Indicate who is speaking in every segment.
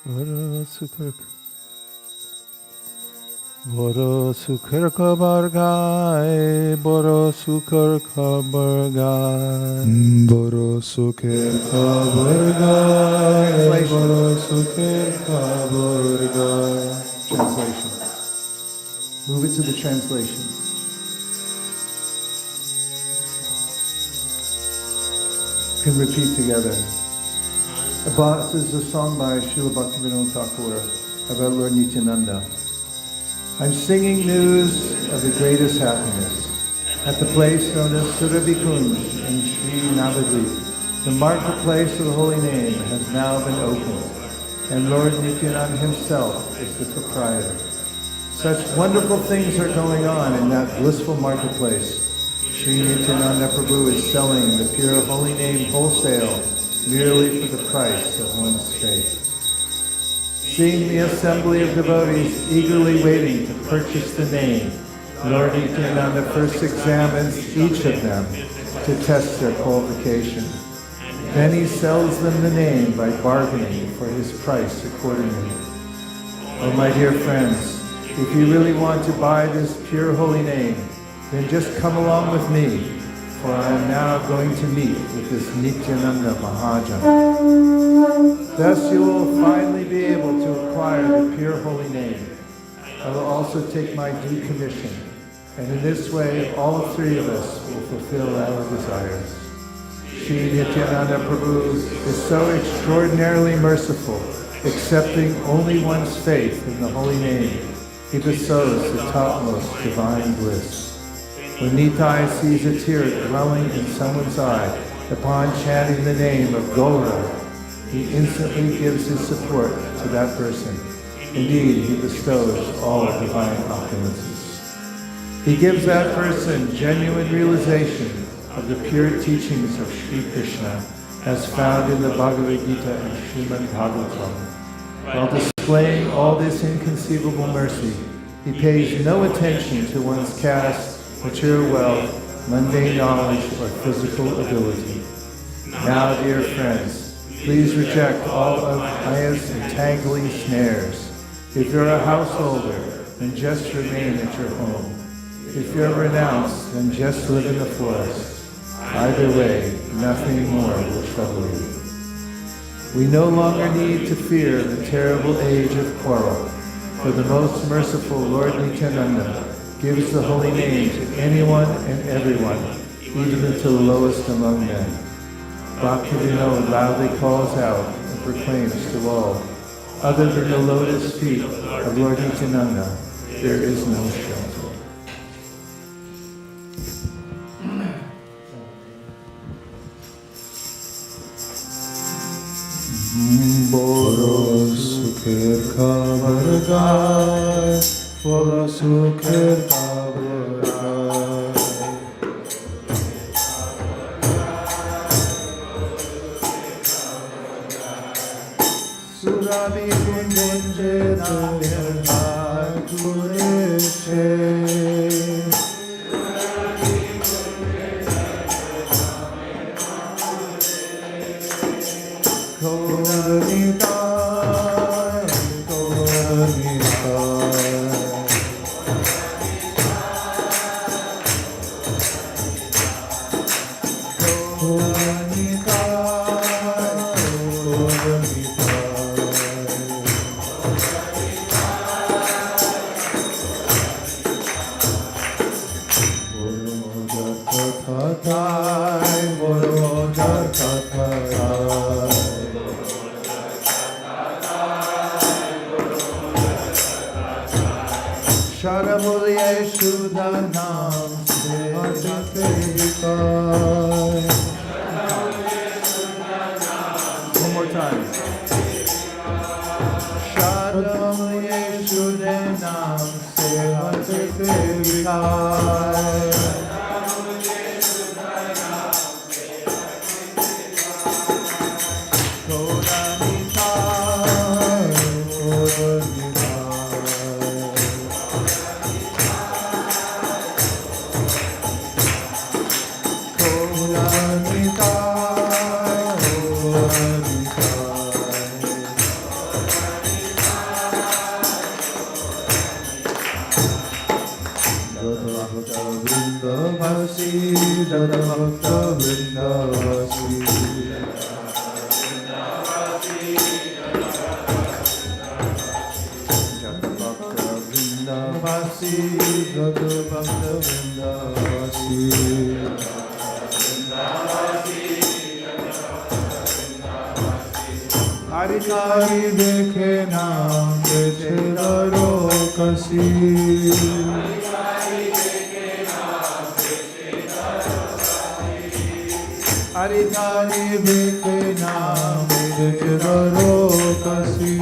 Speaker 1: Boro sukar kabar gai, boro sukar kabar gai, boro sukar kabar gai, boro sukar kabar gai.
Speaker 2: Translation. Move it to the translation. You can repeat together. This is a song by Srila Bhaktivinoda Thakur about Lord Nityananda. I'm singing news of the greatest happiness. At the place known as Surabhi Kunj in Sri Navadvip, the marketplace of the holy name has now been opened, and Lord Nityananda himself is the proprietor. Such wonderful things are going on in that blissful marketplace. Sri Nityananda Prabhu is selling the pure holy name wholesale, merely for the price of one's faith. Seeing the assembly of devotees eagerly waiting to purchase the name, Lord Nityananda first examines each of them to test their qualification. Then he sells them the name by bargaining for his price accordingly. Oh, my dear friends, if you really want to buy this pure holy name, then just come along with me, for I am now going to meet with this Nityananda Mahajan. Thus you will finally be able to acquire the pure holy name. I will also take my due commission, and in this way all three of us will fulfill our desires. Sri Nityananda Prabhu is so extraordinarily merciful, accepting only one's faith in the holy name. He bestows the topmost divine bliss. When Nitai sees a tear dwelling in someone's eye upon chanting the name of Gaura, he instantly gives his support to that person. Indeed, he bestows all divine opulences. He gives that person genuine realization of the pure teachings of Sri Krishna as found in the Bhagavad Gita and Srimad Bhagavatam. While displaying all this inconceivable mercy, he pays no attention to one's caste, material wealth, mundane knowledge, or physical ability. Now, dear friends, please reject all of Maya's entangling snares. If you're a householder, then just remain at your home. If you're renounced, then just live in the forest. Either way, nothing more will trouble you. We no longer need to fear the terrible age of quarrel, for the most merciful Lord Nityananda gives the holy name to anyone and everyone, even to the lowest among men. Bhaktivinoda loudly calls out and proclaims to all, other than the lotus feet of Lord Nityananda, there is no shelter.
Speaker 1: Boro sukher kabar gai, boro sukher kabar gai. Surabhi kunje namir hai kureshe. One more time. Jata Bhakta Vrindavasi. Jata Bhakta Vrindavasi, Jata Bhakta Vrindavasi. Hari Hari dekhe naam beche daro kasi. Hari Hari dekhe naam beche daro kasi.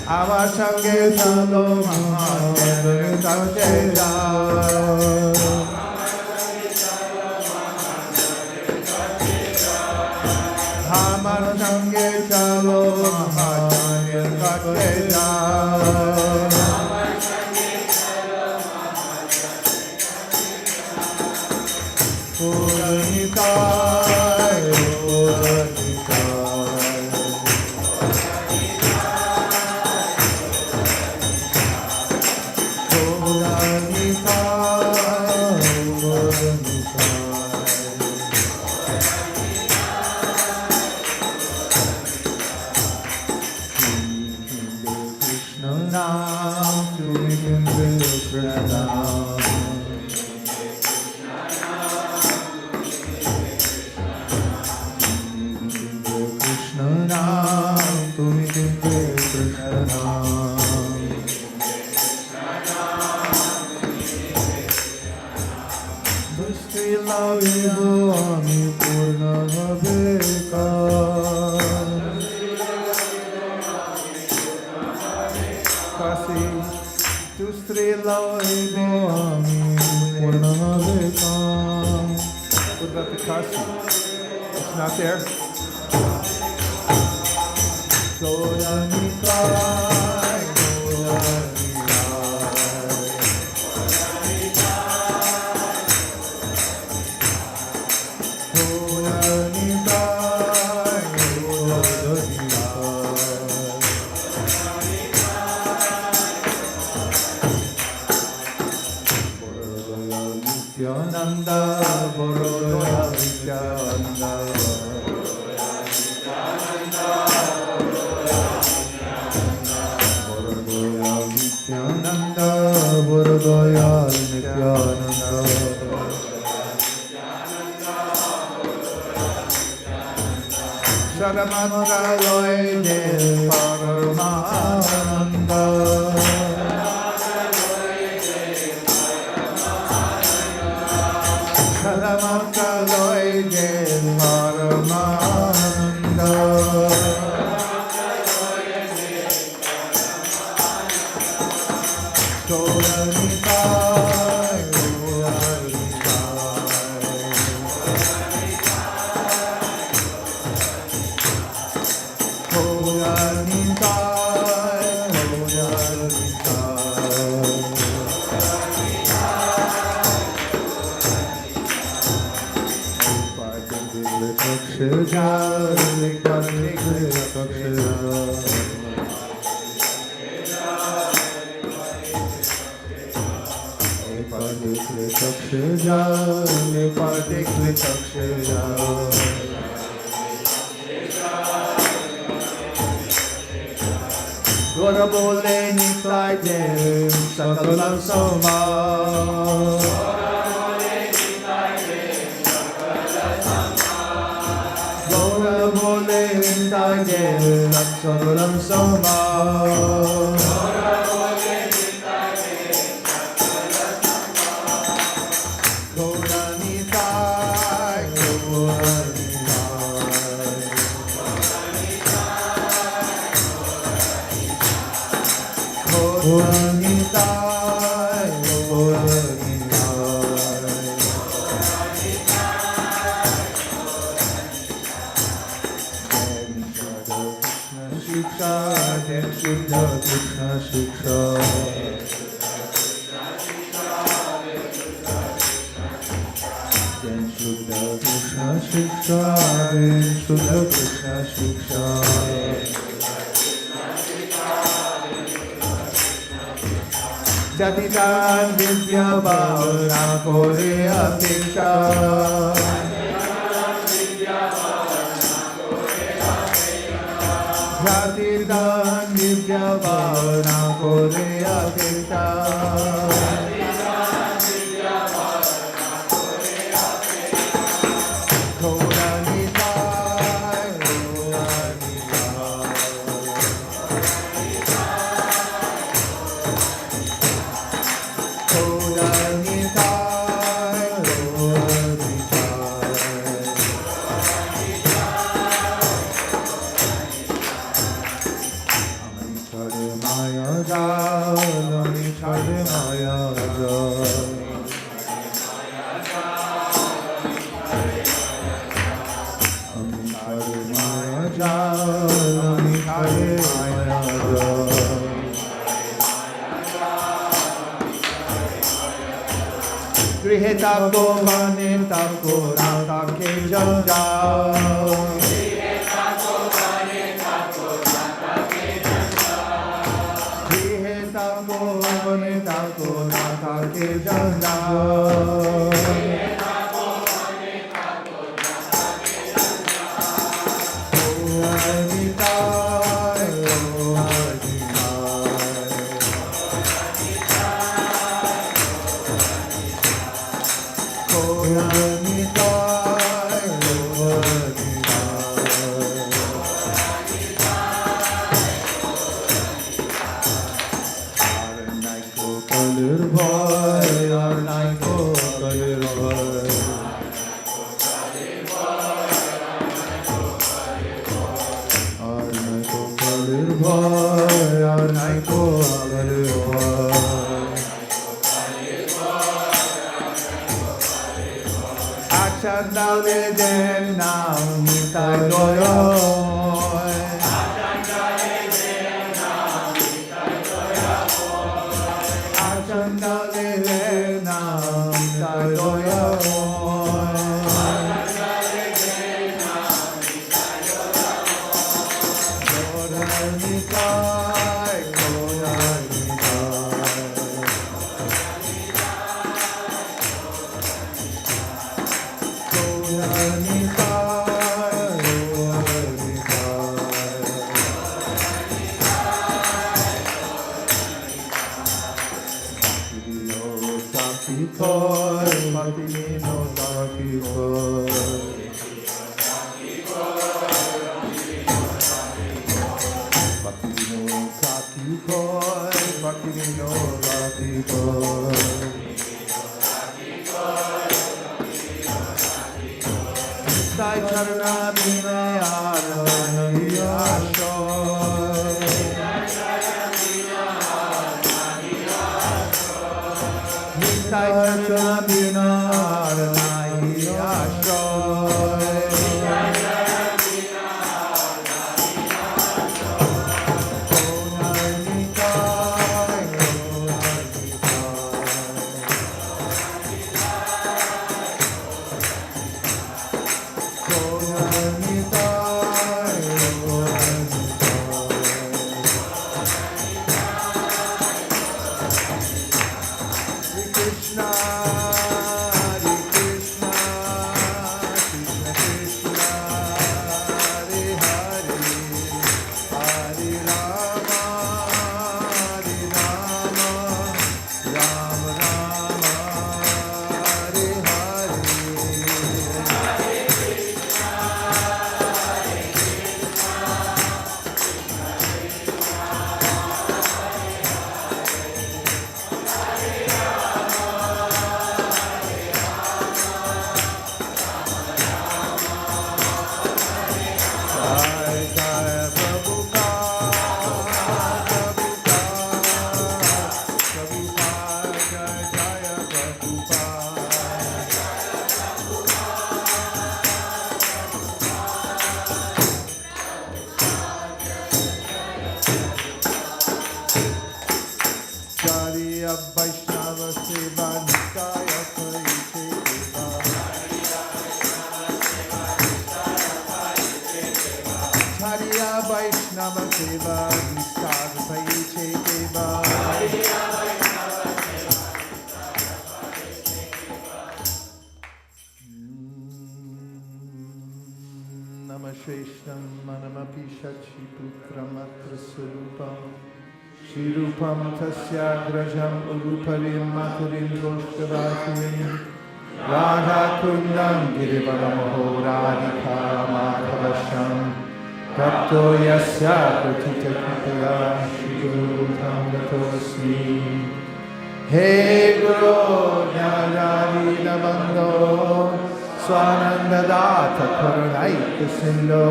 Speaker 1: Amar sange chalo mahamandre kache Amar sange chalo mahamandre kache Puranitai, What about the kasi? It's not there? Gora bole nitai de sakalam soma. Gora bole nitai de sakalam soma. Nitai, Gaura Nitai. Gaura Nitai, Gaura Shiksha, then Shuddha Krishna Shiksha. Then Shuddha Krishna Shiksha, then Shuddha Krishna Shiksha. Jatitan Vidya Bhavana Kore Apeksha. Jatitan Vidya Bhavana Kore Apeksha. Gaura Nitai, Gaura Nitai. Gaura Nitai, Gaura Nitai. Maya Jal, Chare Maya Jal. Maya Jal, Chare Maya Jal. Grihe tako vane tako rata ke jal jal. Grihe tako vane tako rata ke jal jal. Gaura Nitai, Gaura Nitai. Gaura Nitai, Gaura Nitai. Kalir bhai, arnai ko kalir bhai. Arnai ko kalir bhai, arnai ko kalir bhai. Achandale den nam nitai doyoy. Achandale den nam nitai doyoy. Gaura Nitai, Gaura Nitai. Gaura Nitai, Gaura Nitai. Bhakti Koi, Bhakti Vinod Bhakti Koi. Bhakti Vinod Bhakti Koi, Bhakti Vinod Bhakti Koi. Sai Charana Vinayana Niyashoy. Sai Charana Vinayana Niyashoy. Gaura Nitai, Gaura Nitai.
Speaker 2: Vaishnava Seva Visarvaye Cheteva Namasheshtam Manamapi Shachi Putram Atrasurupam Shirupam Tasyagrajam Uruparim Maturim Doshkavatim Radha Kundam Girivaramaho Radhika Madhavasham Prapto Yasya Pratita Kripaya Shigurutam Gatosmi Hey Guru Jnanadi Nabando Swanandadata Karunaita Sindho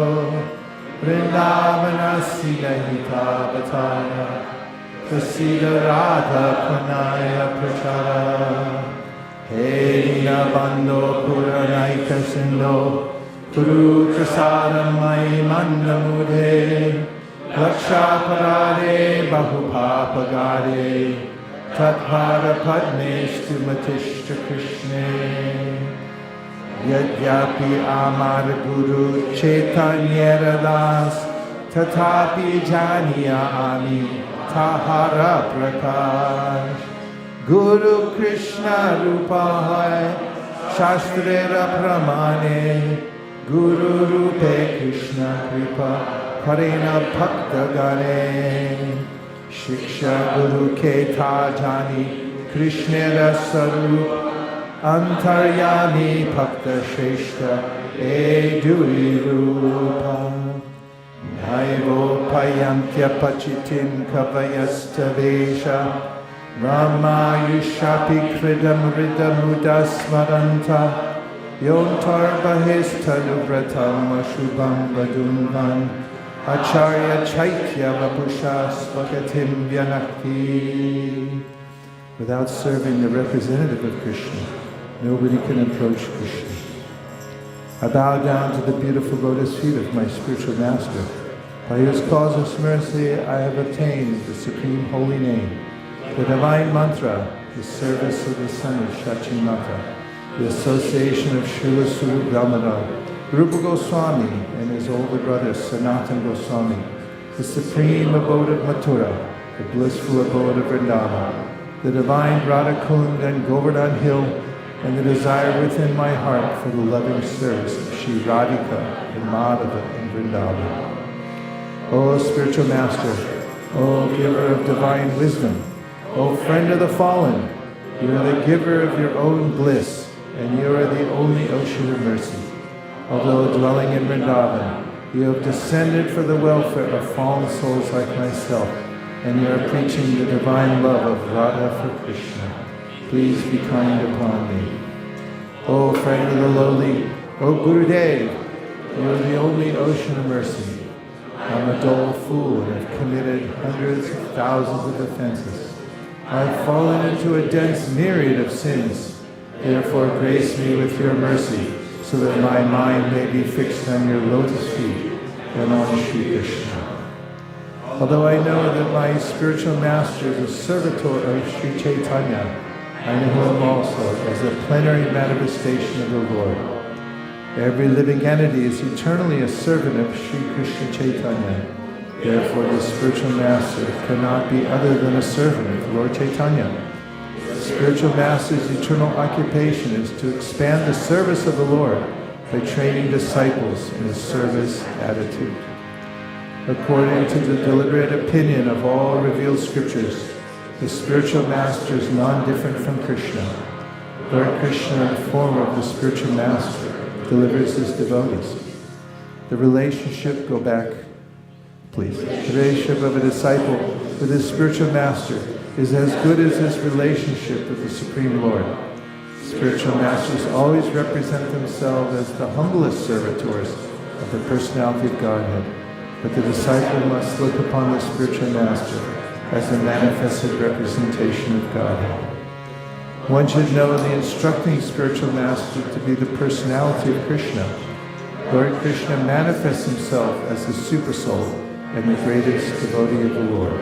Speaker 2: Vrindavanasi Nahita Bhatana Prasida Radha Pranaya Prachara Hey Nabando Puranaika Sindho Kuru Prasadam Mai Mandamudhe Laksha Parade Bahupapagade Tathara Padmeshtu Matishta Krishne Yadyapi Amar Guru Chaitanya Das Tatapi Janiya Ami Tahara Prakash Guru Krishna Rupa Hai Shastrera Pramane Guru Rupe Krishna Kripa Karena Bhakta Gane Shiksha Guru Ketha Jani Krishna Sarup Antaryami Bhakta Shrestha Eduri Rupa Naivo Payantya Pachitim Kavayasta Vesha Rama Yushapi Kridam Ridamudasmaranta Yontar Bahistaduvratam Ashubham Vadunvan Acharya Chaitya Vapusha Svakatim Vyanakti. Without serving the representative of Krishna, nobody can approach Krishna. I bow down to the beautiful lotus feet of my spiritual master, by whose causeless mercy I have obtained the supreme holy name, the divine mantra, the service of the son of Shachimata, the association of Srila Swarup Damodar, Rupa Goswami and his older brother Sanatan Goswami, the supreme abode of Mathura, the blissful abode of Vrindavan, the divine Radhakund and Govardhan Hill, and the desire within my heart for the loving service of Shri Radhika and Madhava and Vrindavan. O spiritual master, O giver of divine wisdom, O friend of the fallen, you are the giver of your own bliss, and you are the only ocean of mercy. Although dwelling in Vrindavan, you have descended for the welfare of fallen souls like myself, and you are preaching the divine love of Radha for Krishna. Please be kind upon me. O friend of the lowly, O Gurudev, you are the only ocean of mercy. I am a dull fool and have committed hundreds of thousands of offenses. I have fallen into a dense myriad of sins. Therefore grace me with your mercy, so that my mind may be fixed on your lotus feet and on Shri Krishna. Although I know that my spiritual master is a servitor of Shri Chaitanya, I know him also as a plenary manifestation of the Lord. Every living entity is eternally a servant of Shri Krishna Chaitanya. Therefore the spiritual master cannot be other than a servant of Lord Chaitanya. The spiritual master's eternal occupation is to expand the service of the Lord by training disciples in a service attitude. According to the deliberate opinion of all revealed scriptures, the spiritual master is non-different from Krishna. Lord Krishna, in the form of the spiritual master, delivers his devotees. The relationship, go back, please. The relationship of a disciple with his spiritual master is as good as his relationship with the Supreme Lord. Spiritual masters always represent themselves as the humblest servitors of the personality of Godhead. But the disciple must look upon the spiritual master as a manifested representation of Godhead. One should know the instructing spiritual master to be the personality of Krishna. Lord Krishna manifests himself as the supersoul and the greatest devotee of the Lord.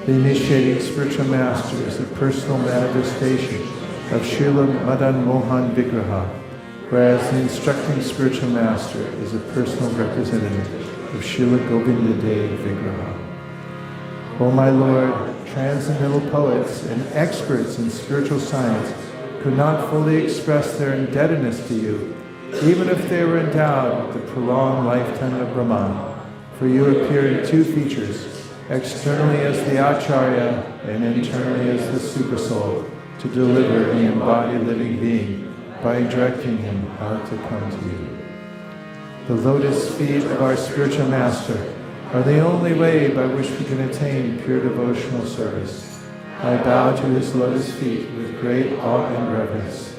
Speaker 2: The initiating spiritual master is the personal manifestation of Srila Madan Mohan Vigraha, whereas the instructing spiritual master is a personal representative of Srila Govinda Dev Vigraha. O my Lord, transcendental poets and experts in spiritual science could not fully express their indebtedness to you, even if they were endowed with the prolonged lifetime of Brahman. For you appear in two features, externally as the Acharya and internally as the Supersoul, to deliver the embodied living being by directing him how to come to you. The lotus feet of our spiritual master are the only way by which we can attain pure devotional service. I bow to his lotus feet with great awe and reverence.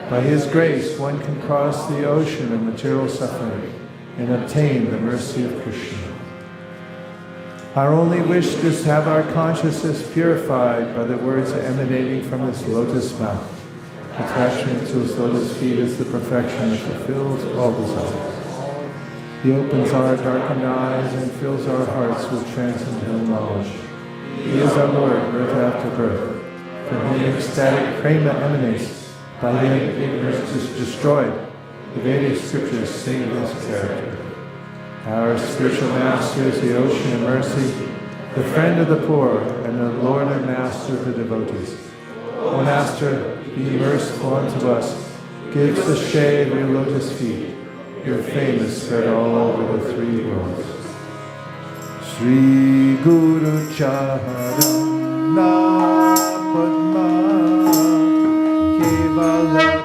Speaker 2: By his grace, one can cross the ocean of material suffering and obtain the mercy of Krishna. Our only wish is to have our consciousness purified by the words emanating from his lotus mouth. Attachment to his lotus feet is the perfection that fulfills all desires. He opens our darkened eyes and fills our hearts with transcendental knowledge. He is our Lord, birth after birth. From whom ecstatic prema emanates, by him ignorance is destroyed. The Vedic scriptures sing of his character. Our spiritual master is the ocean of mercy, the friend of the poor, and the Lord and master of the devotees. O Master, be merciful unto us. Give the shade of your lotus feet. Your fame is spread all over the three worlds. Sri Guru Charana Padma Kevala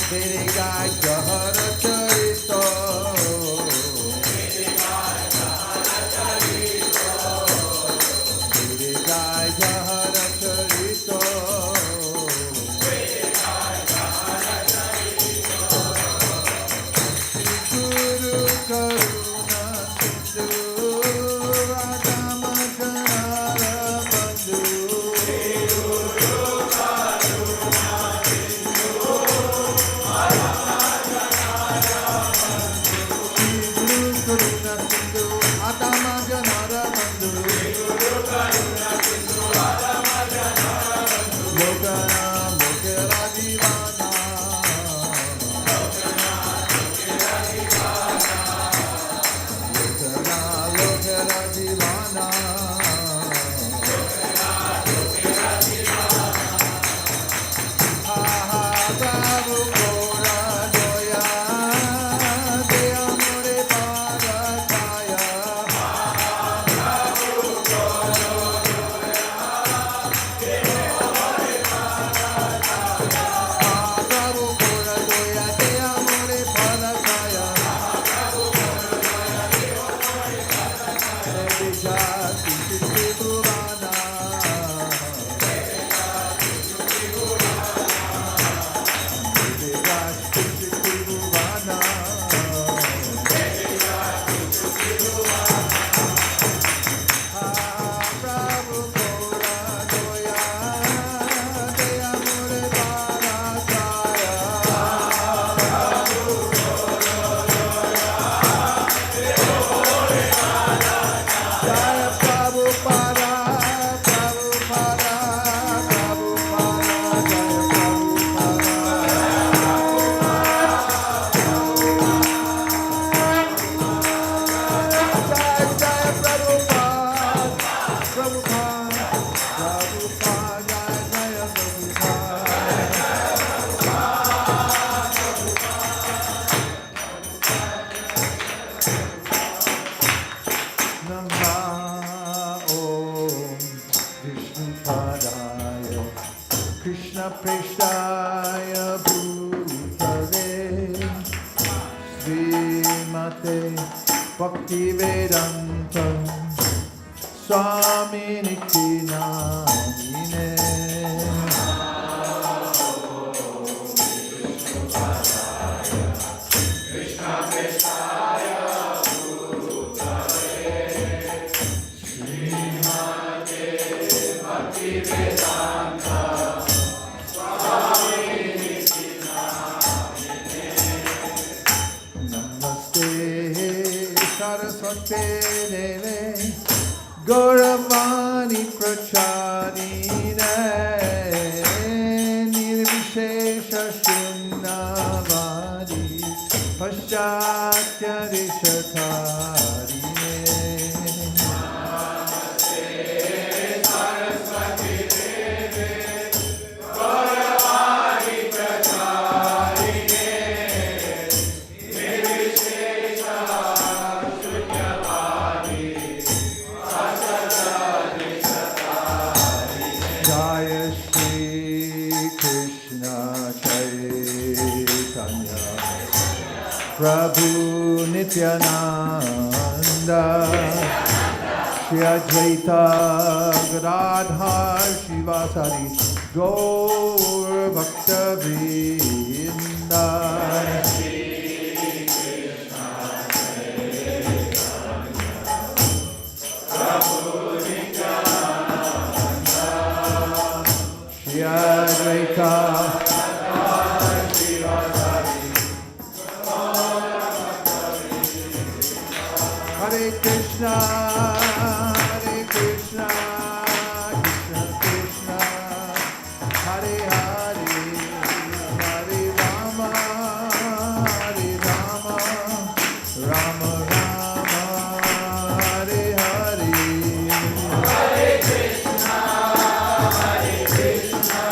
Speaker 2: Tere Gai Jahara Charito. Tere Gai Jahara Charito. Guru Karuna Sindhu Adama Janara Bandhu. Krishna Prestaya Bhutale Srimate Bhaktivedanta Swami Niti Namine Krishna Prestaya Bhutale Srimate Bhaktivedanta Saraswate Deve Gauravani Pracharine Nirvishesha Shunnavadi Paschatya Rishatharine Saraswati Deve Gauravani Pracharine Jaya Shri Krishna Chaitanya Prabhu Nityananda Shri Advaita Gadadhar Shivasari Gaur Bhakta Vrinda Advaita Hare Krishna Hare Krishna Krishna Krishna Hare Hare Hare Rama Hare Rama Rama Rama Hare Hare Hare Krishna Hare Krishna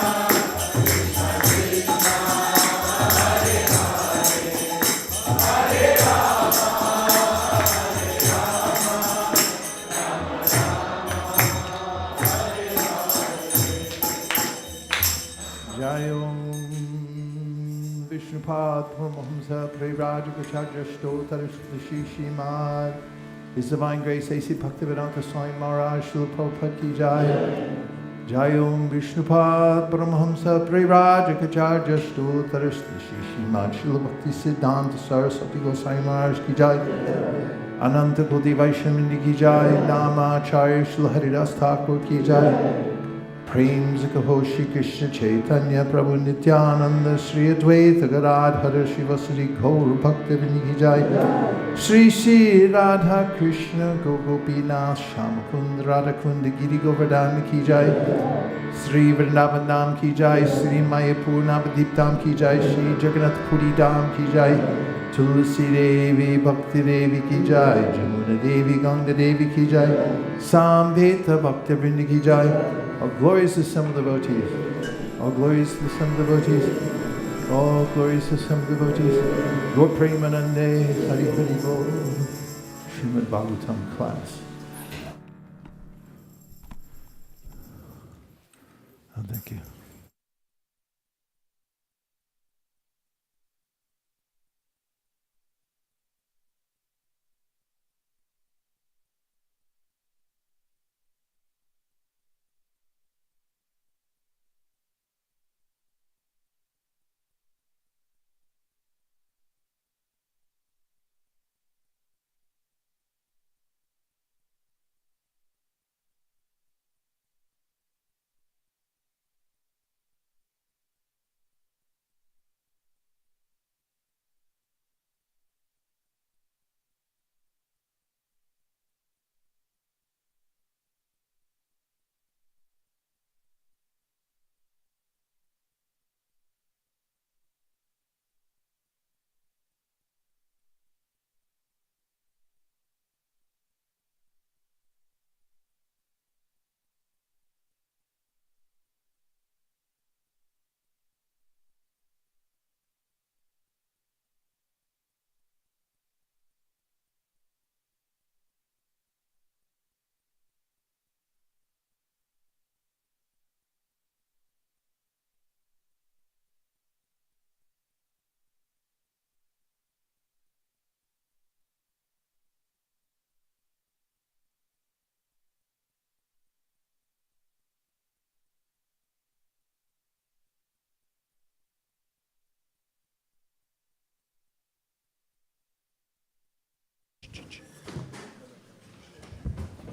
Speaker 2: Vishnupad Paramahamsa Prevrajagacharya Stotar Srimad. His Divine Grace A.C. Bhaktivedanta Swami Maharaj Srila Prabhupada Ki Jai. Jai Om Vishnupad Paramahamsa Prevrajagacharya Stotar Srimad Srila Bhakti Siddhanta Saraswati Goswami Maharaj Ki Jai. Ananta Koti Vaishnavindi Ki Jai. Namacharya Srila Haridas Thakur Ki Jai. Prem Zikaho Shri Krishna Chaitanya Prabhu Nityananda Shri Advaita Gadadhara Shri Vasari Gaur Bhakti Viniki Jai Shri Shri Radha Krishna Gopinath Shamakund Radhakund Giri Govardhan Ki Jai Shri Vrindavan Ki Jai Shri Mayapur Navadiptam Ki Jai Shri Jagannath Puri Dham Ki Jai Tulsi Devi Bhakti Devi Ki Jai Jamuna Devi Ganga Devi Ki Jai Samveta Bhakti Vrinda Ki Jai. All glories to some devotees. All glories to some devotees. All glories to some devotees. Gaur Premanande Hari Hari Bol. Srimad Bhagavatam class. Oh, thank you.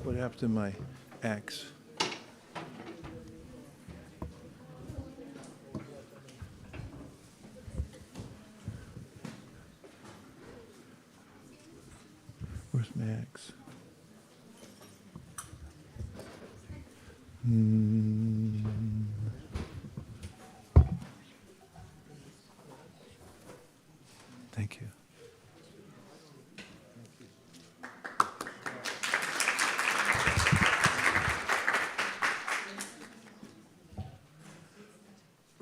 Speaker 2: What happened to my axe? Where's my axe? Thank you.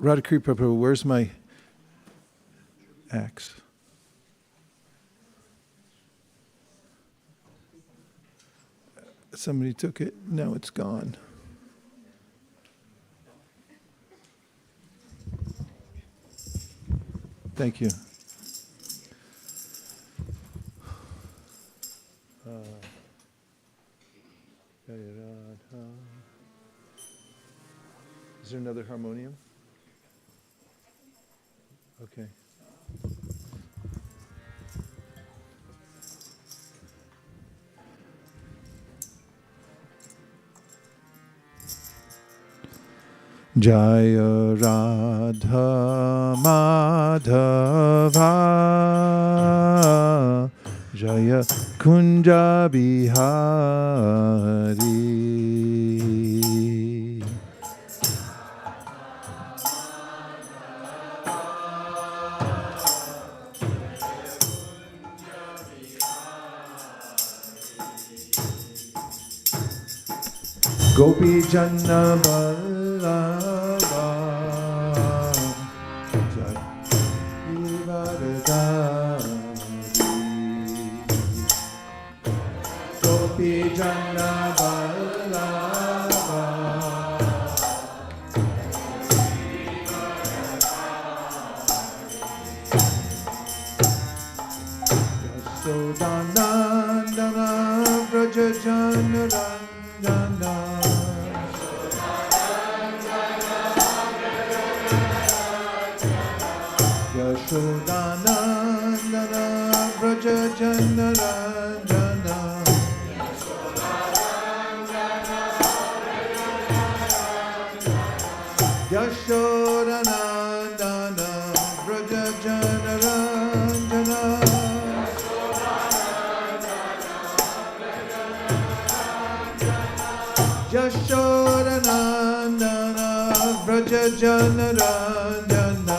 Speaker 2: Radhakri Prabhu, where's my axe? Somebody took it. No, it's gone. Thank you. Is there another harmonium? Okay. Jaya Radha Madhava Jaya Kunja Bihari. Gopi Janna Vallabha Jaya Gopi Janna Vallabha Braja Jana Ranjana Yashodanandana Braja Jana Ranjana Yashodanandana Braja Jana Ranjana Yashodanandana Braja Jana Ranjana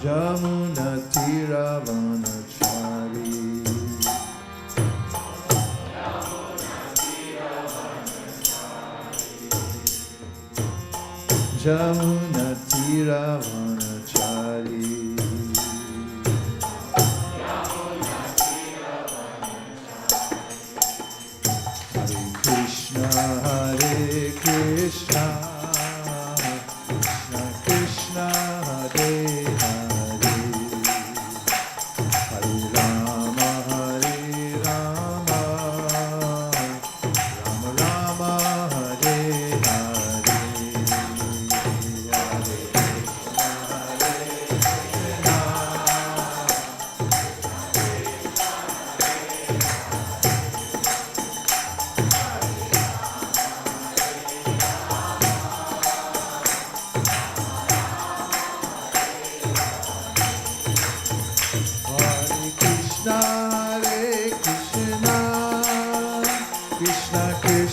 Speaker 2: Jamuna Tiravanachari Jamuna Tiravanachari Hare Krishna, Krishna Krishna, Hare Hare, Hare Rama, Rama Rama, Hare Hare, Hare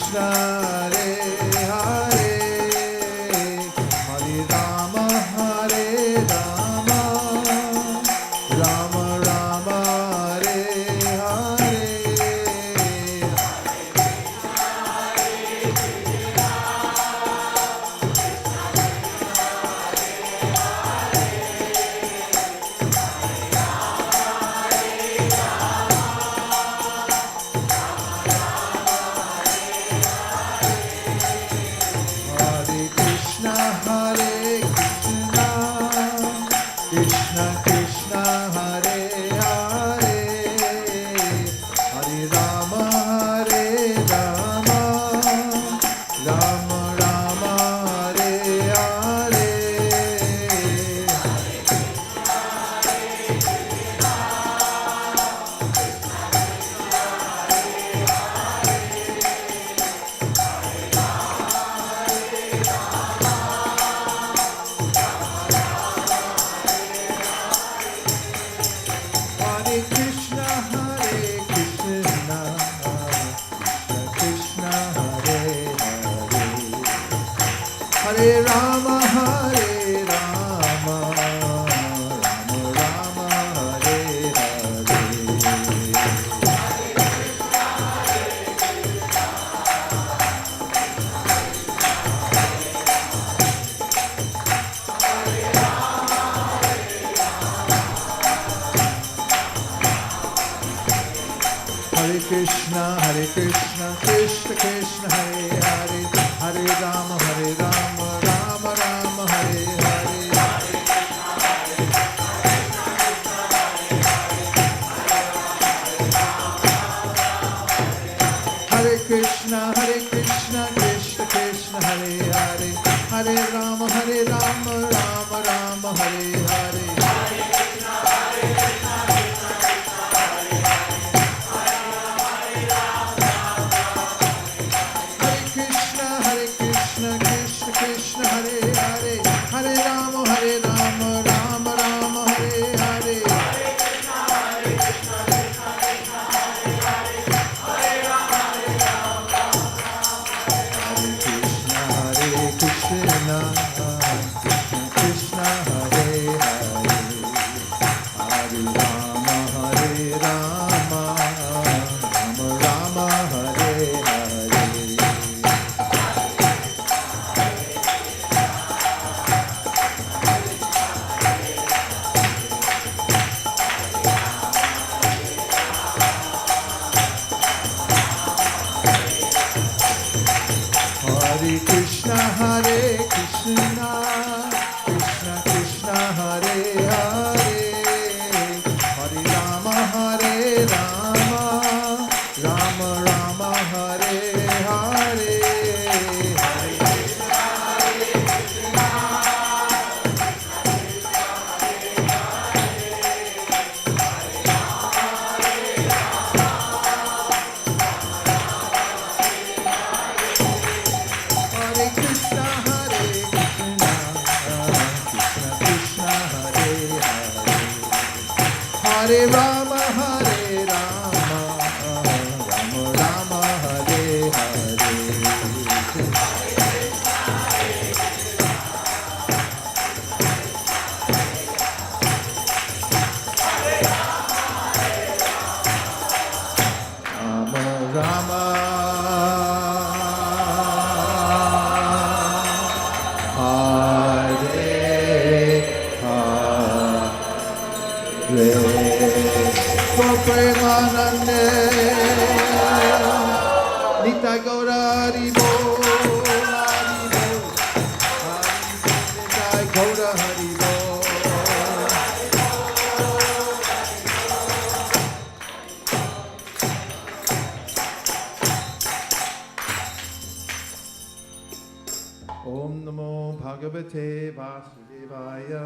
Speaker 2: Krishna Krishna, Hare Hare, Hare Rama, Rama Rama, Hare Hare. Krishna Krishna, Hare Hare, Hare Rama, Rama Rama, Hare Hare. Hare Krishna, Krishna Krishna, Hare Hare, Hare Rama, Rama Rama, Hare Hare. Hare Krishna, Krishna Krishna, Hare Hare, Hare Rama, Rama Rama, Hare Hare. Hare Krishna, Krishna Krishna, Hare Hare, Hare Rama, Rama Rama, Hare Hare. Krishna, Hare Hare, Hare Rama, Rama Rama, Hare Hare. Hare Krishna, Krishna Krishna, Hare Hare, Hare Rama, Rama Rama, Hare Hare. Hare Krishna, Krishna Krishna, Hare Hare, Hare Rama, Rama Rama, Hare Hare. Rama, Hare Hare, Premanande, Nitai Gaura Haribo, Nitai Gaura Haribo. Om Namo Bhagavate Vasudevaya.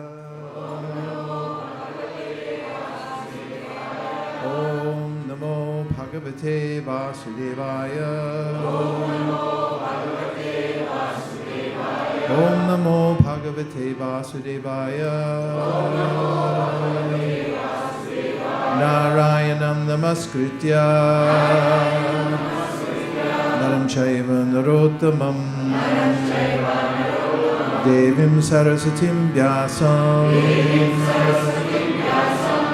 Speaker 2: Om Namo Bhagavate Vasudevaya. Om Namo Bhagavate Vasudevaya. Narayanam Namaskritya Naram Chaiva Narottamam Devim Sarasatim Vyasam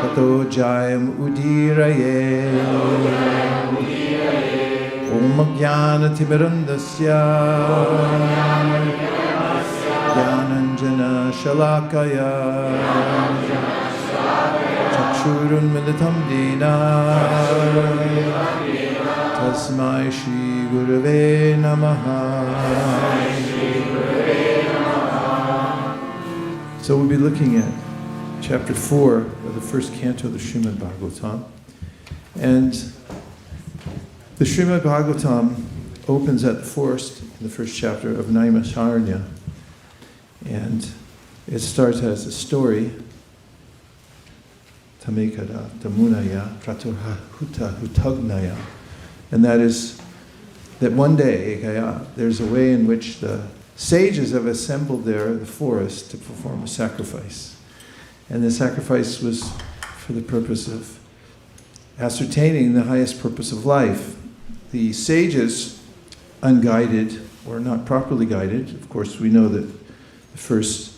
Speaker 2: Tato Jayam Udiraye Om Jnana Timirandasya Jnananjana Shalakaya Chakshurun Militam Dina Tasmai Shri Gurave Namaha. So we'll be looking at chapter 4 of the first canto of the Srimad Bhagavatam. And the Srimad Bhagavatam opens at the first chapter of Naimisharanya. And it starts as a story. Tamekada Tamunaya Praturha Huta Hutagnaya. And that is that one day, there's a way in which the sages have assembled there in the forest to perform a sacrifice. And the sacrifice was for the purpose of ascertaining the highest purpose of life. The sages, unguided or not properly guided, of course we know that the first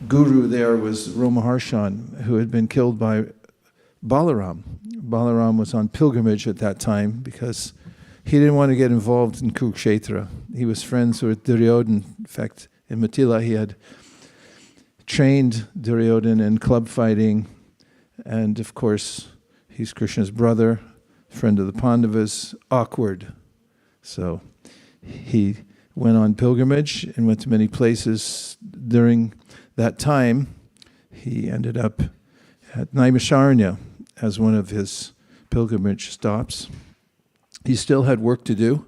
Speaker 2: guru there was Romaharshan, who had been killed by Balaram. Balaram was on pilgrimage at that time because he didn't want to get involved in Kurukshetra. He was friends with Duryodhana. In fact, in Mithila he had trained Duryodhana in club fighting. And of course, he's Krishna's brother, friend of the Pandavas, awkward. So he went on pilgrimage and went to many places. During that time, he ended up at Naimisharanya as one of his pilgrimage stops. He still had work to do,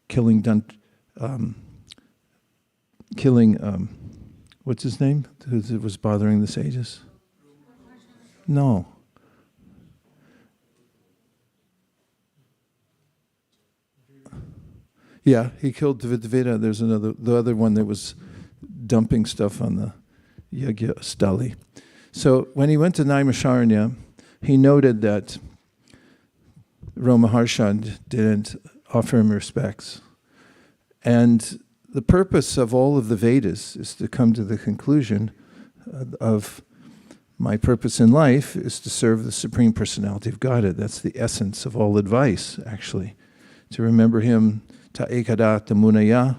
Speaker 2: killing, what's his name, who was bothering the sages? No. Yeah, he killed Acintya-bhedabheda. There's the other one that was dumping stuff on the Yagya Stali. So when he went to Naimisharanya, he noted that Romaharshan didn't offer him respects. And the purpose of all of the Vedas is to come to the conclusion of my purpose in life is to serve the Supreme Personality of Godhead. That's the essence of all advice, actually. To remember Him, ta ekada tamunaya,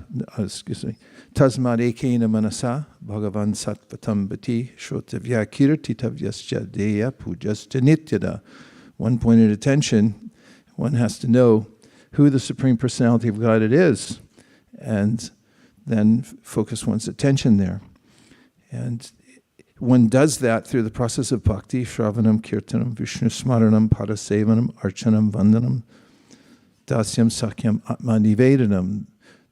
Speaker 2: tasmad ekena manasa, bhagavan satvatam bhati, shrotavya kirtitavyascha deya pujascha nityada. One pointed attention. One has to know who the Supreme Personality of Godhead is, and then focus one's attention there. And one does that through the process of bhakti, shravanam, kirtanam, vishnu smaranam, parasevanam, archanam, vandanam, dasyam, sakyam, atmanivedanam.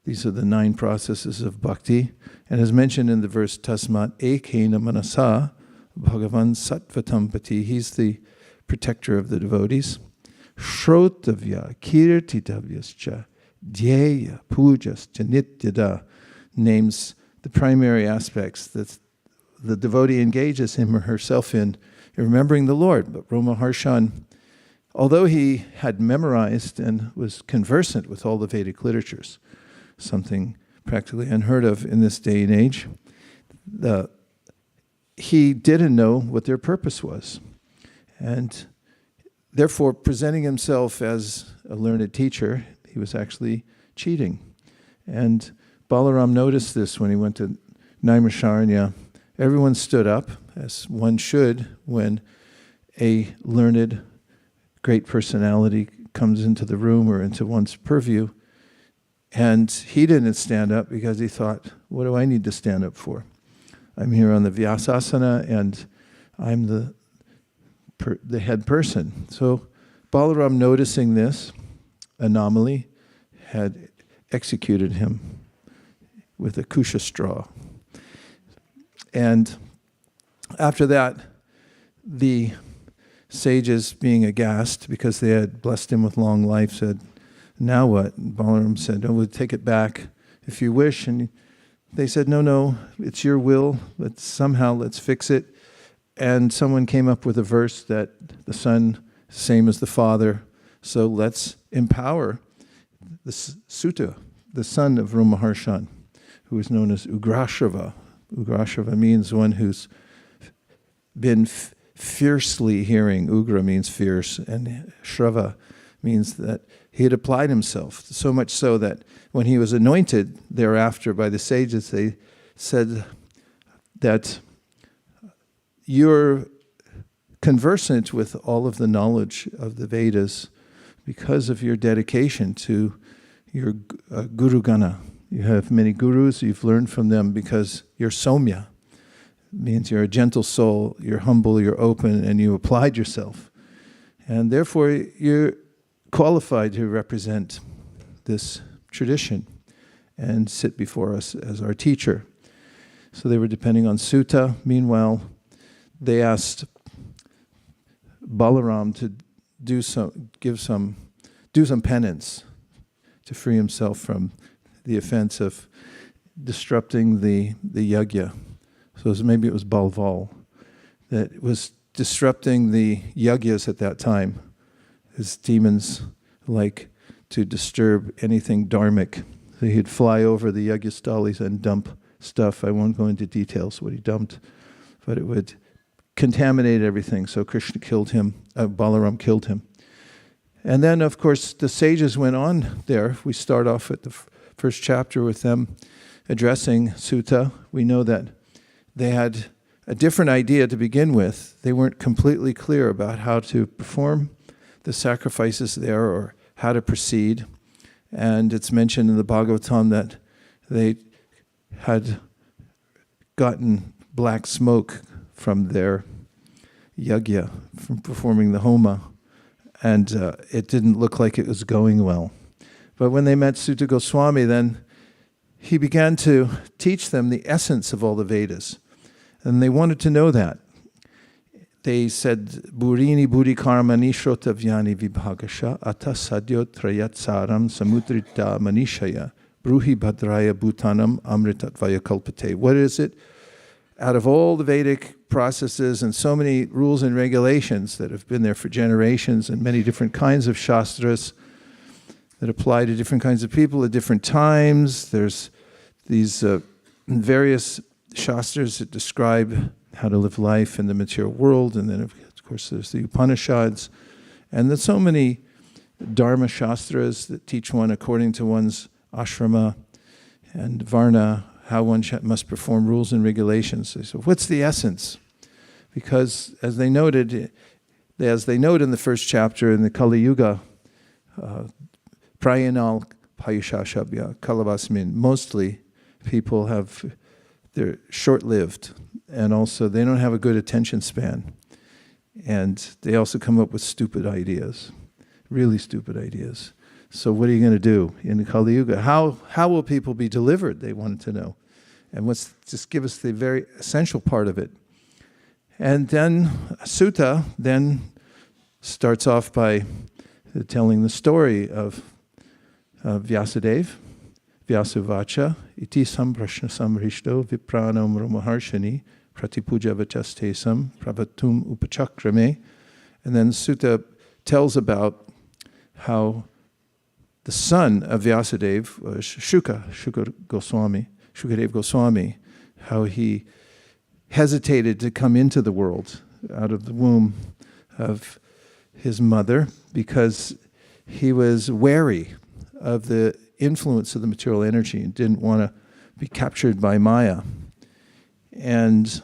Speaker 2: These are the 9 processes of bhakti. And as mentioned in the verse, tasmat ekena manasa, bhagavan sattvatam pati, he's the protector of the devotees. Shrotavya kirtitavyascha dhyeya pujas nityada names the primary aspects that the devotee engages him or herself in remembering the Lord. But Maharshan, although he had memorized and was conversant with all the Vedic literatures, something practically unheard of in this day and age, he didn't know what their purpose was. And therefore, presenting himself as a learned teacher, he was actually cheating. And Balaram noticed this when he went to Naimisharanya. Everyone stood up, as one should when a learned, great personality comes into the room or into one's purview. And he didn't stand up because he thought, what do I need to stand up for? I'm here on the Vyasasana and I'm the head person. So Balaram, noticing this anomaly, had executed him with a kusha straw. And after that, the sages, being aghast because they had blessed him with long life, said, now what? And Balaram said, oh, we'll take it back if you wish. And they said, no, it's your will. Let's fix it. And someone came up with a verse that the son, same as the father, so let's empower the Sutta, the son of Maharshan, who is known as Ugrashrava. Ugrashrava means one who's been fiercely hearing. Ugra means fierce, and Shrava means that he had applied himself, so much so that when he was anointed thereafter by the sages, they said that you're conversant with all of the knowledge of the Vedas because of your dedication to your Guru Gana. You have many gurus, you've learned from them because you're Somya. It means you're a gentle soul, you're humble, you're open, and you applied yourself. And therefore, you're qualified to represent this tradition and sit before us as our teacher. So they were depending on Sutta. Meanwhile, they asked Balaram to do some penance to free himself from the offense of disrupting the yajna. So maybe it was Balval that was disrupting the yajnas at that time, as demons like to disturb anything dharmic. So he'd fly over the yajnastalis and dump stuff. I won't go into details what he dumped, but it would contaminate everything. So Krishna killed him, Balaram killed him. And then, of course, the sages went on there. We start off at the first chapter with them addressing Sutta. We know that they had a different idea to begin with. They weren't completely clear about how to perform the sacrifices there or how to proceed. And it's mentioned in the Bhagavatam that they had gotten black smoke from their yajna, from performing the homa, and it didn't look like it was going well. But when they met Sutta Goswami, then he began to teach them the essence of all the Vedas. And they wanted to know that. They said, Burini Budi Karmani Shrotavyani Vibhagasha Ata Sadyo Trayat Saram Samudrita Manishaya Bruhi Bhadraya Bhutanam Amritatvaya Kalpate. What is it? Out of all the Vedic processes and so many rules and regulations that have been there for generations and many different kinds of shastras that apply to different kinds of people at different times, there's these various shastras that describe how to live life in the material world, and then of course there's the Upanishads, and there's so many Dharma shastras that teach one according to one's ashrama and varna, how one must perform rules and regulations. So what's the essence? Because as they note in the first chapter in the Kali Yuga, Prayanal Payushashabhya Kalavasmin, mostly people they're short-lived, and also they don't have a good attention span. And they also come up with stupid ideas, really stupid ideas. So what are you going to do in the Kali Yuga? How will people be delivered, they wanted to know. And just give us the very essential part of it. And then Sutta then starts off by telling the story of Vyasadeva, Vyasuvacha, iti samprashna samrishto vipranam maharshani pratipuja vachastesam pravatum upachakrame. And then Sutta tells about how the son of Vyasadeva was Shukadev Goswami, how he hesitated to come into the world out of the womb of his mother because he was wary of the influence of the material energy and didn't want to be captured by Maya. And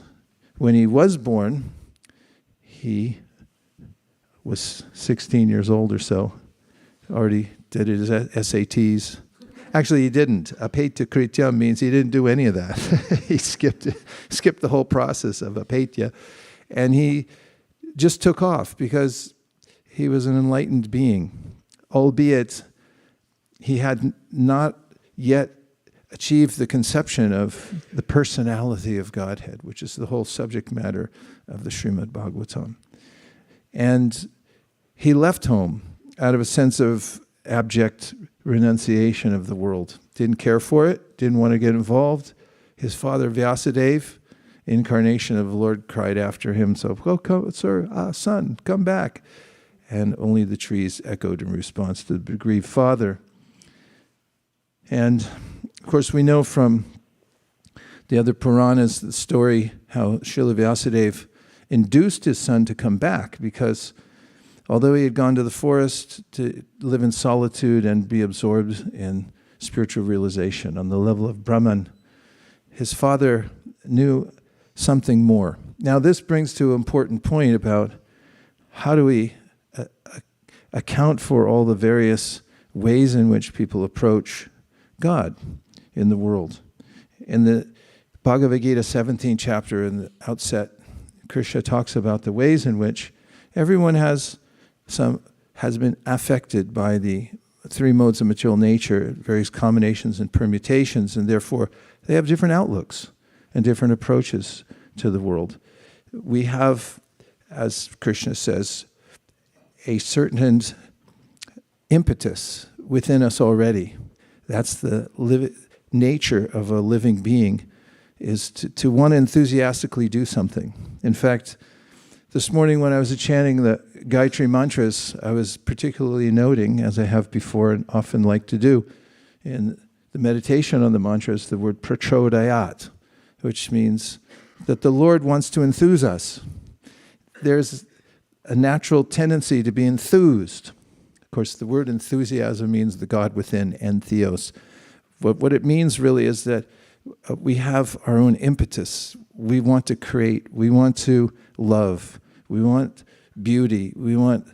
Speaker 2: when he was born, he was 16 years old or so, already did his SATs. Actually, he didn't. Apetya kritya means he didn't do any of that. He skipped the whole process of apetya. And he just took off because he was an enlightened being, albeit he had not yet achieved the conception of the personality of Godhead, which is the whole subject matter of the Srimad Bhagavatam. And he left home out of a sense of abject renunciation of the world. Didn't care for it, didn't want to get involved. His father, Vyasadeva, incarnation of the Lord, cried after him, so, "Oh, come, sir, son, come back." And only the trees echoed in response to the bereaved father. And, of course, we know from the other Puranas the story how Srila Vyasadeva induced his son to come back because although he had gone to the forest to live in solitude and be absorbed in spiritual realization on the level of Brahman, his father knew something more. Now, this brings to an important point about how do we account for all the various ways in which people approach God in the world. In the Bhagavad Gita 17th chapter, in the outset, Krishna talks about the ways in which everyone has been affected by the three modes of material nature, various combinations and permutations, and therefore they have different outlooks and different approaches to the world. We have, as Krishna says, a certain impetus within us already. That's the nature of a living being, is to want to enthusiastically do something. In fact, this morning when I was chanting the Gayatri mantras, I was particularly noting, as I have before and often like to do, in the meditation on the mantras, the word prachodayat, which means that the Lord wants to enthuse us. There's a natural tendency to be enthused. Of course, the word enthusiasm means the God within, entheos. What it means really is that we have our own impetus. We want to create. We want to love. We want beauty. We want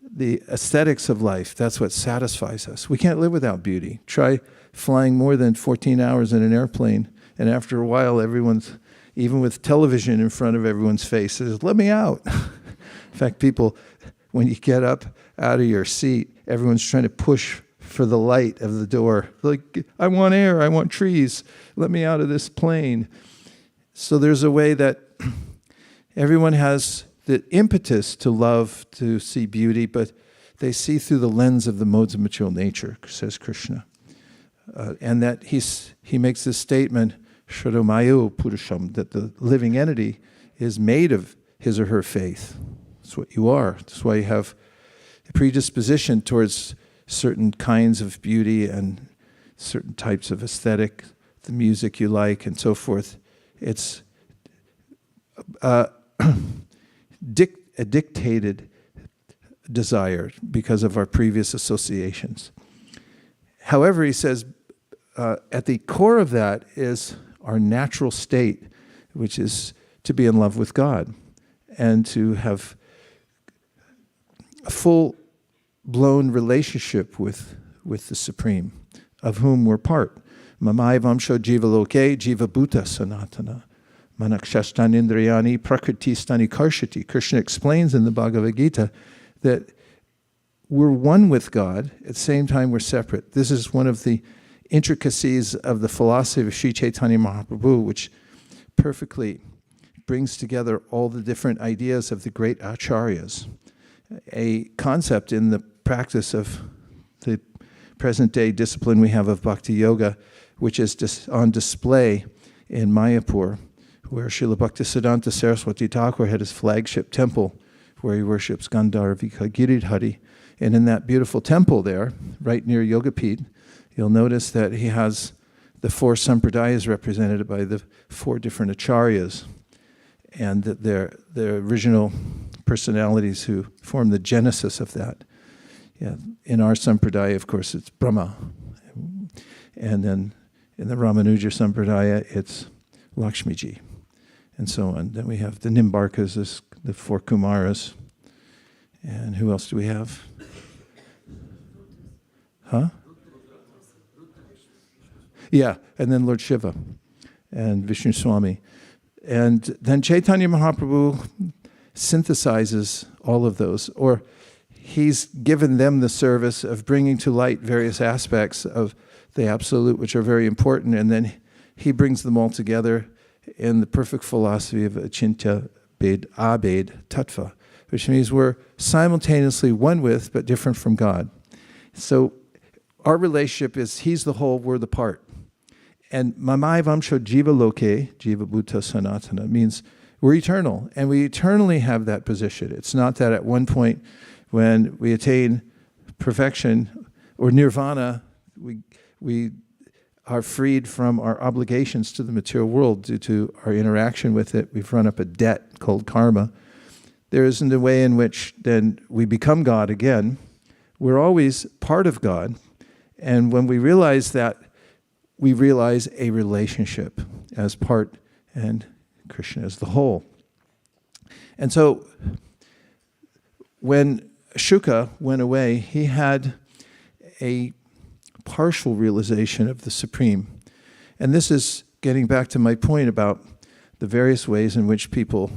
Speaker 2: the aesthetics of life. That's what satisfies us. We can't live without beauty. Try flying more than 14 hours in an airplane, and after a while, everyone's, even with television in front of everyone's face, says, "Let me out." In fact, people, when you get up out of your seat, everyone's trying to push for the light of the door. Like, "I want air, I want trees, let me out of this plane." So there's a way that everyone has the impetus to love, to see beauty, but they see through the lens of the modes of material nature, says Krishna. And that he makes this statement, Shradomayo Purusham, that the living entity is made of his or her faith. That's what you are. That's why you have a predisposition towards certain kinds of beauty and certain types of aesthetic, the music you like, and so forth. It's a dictated desire because of our previous associations. However, he says, at the core of that is our natural state, which is to be in love with God and to have a full-blown relationship with the Supreme, of whom we're part. Mamayavamsho jiva loke jiva bhuta sanatana manakshastan indriyani prakriti-stani karshati. Krishna explains in the Bhagavad Gita that we're one with God, at the same time we're separate. This is one of the intricacies of the philosophy of Sri Chaitanya Mahaprabhu, which perfectly brings together all the different ideas of the great acharyas. A concept in the practice of the present-day discipline we have of bhakti yoga, which is on display in Mayapur, where Srila Bhaktisiddhanta Saraswati Thakur had his flagship temple, where he worships Gandharvika Giridhari. And in that beautiful temple there, right near Yogapith, you'll notice that he has the 4 sampradayas represented by the 4 different acharyas, and that they're the original personalities who form the genesis of that. Yeah, in our sampradaya, of course, it's Brahma. And then in the Ramanuja sampradaya, it's Lakshmiji, and so on. Then we have the Nimbarkas, the 4 Kumaras. And who else do we have? Huh? Yeah, and then Lord Shiva and Vishnu Swami. And then Chaitanya Mahaprabhu synthesizes all of those, or he's given them the service of bringing to light various aspects of the Absolute, which are very important, and then he brings them all together in the perfect philosophy of acintya-bhedabheda tattva, which means we're simultaneously one with, but different from God. So our relationship is he's the whole, we're the part. And mamai vamsho jiva loke, jiva bhuta sanatana, means we're eternal, and we eternally have that position. It's not that at one point when we attain perfection or nirvana, we are freed from our obligations to the material world due to our interaction with it. We've run up a debt called karma. There isn't a way in which then we become God again. We're always part of God. And when we realize that, we realize a relationship as part and Krishna as the whole. And so when Shuka went away, he had a partial realization of the Supreme. And this is getting back to my point about the various ways in which people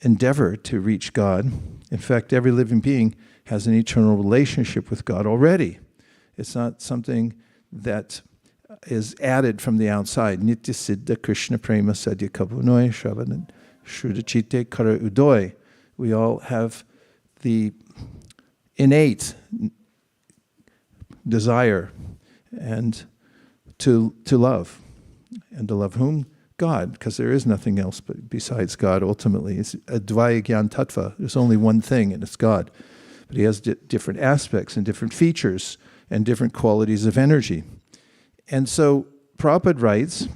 Speaker 2: endeavor to reach God. In fact, every living being has an eternal relationship with God already. It's not something that is added from the outside. Nitya Siddha Krishna Prema Sadhya Kavunoy Shravan Shrudachite Kara Udoy. We all have the innate desire and to love. And to love whom? God, because there is nothing else but besides God ultimately. It's Advaya Gyan Tattva. There's only one thing, and it's God. But he has different aspects and different features and different qualities of energy. And so Prabhupada writes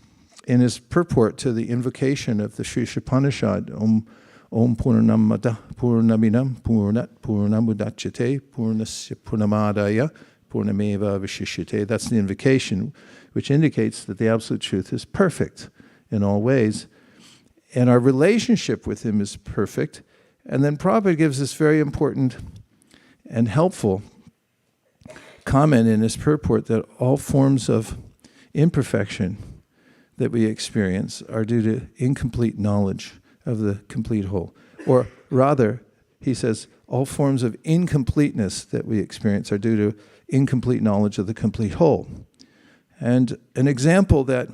Speaker 2: in his purport to the invocation of the Sri Upanishad, Om Purnamada Purnaminam Purnat Purnamudachate Purnasya Purnamadaya Purnameva Vishishyate. That's the invocation, which indicates that the Absolute Truth is perfect in all ways. And our relationship with him is perfect. And then Prabhupada gives this very important and helpful comment in his purport that all forms of imperfection that we experience are due to incomplete knowledge of the complete whole. Or rather, he says, all forms of incompleteness that we experience are due to incomplete knowledge of the complete whole. And an example that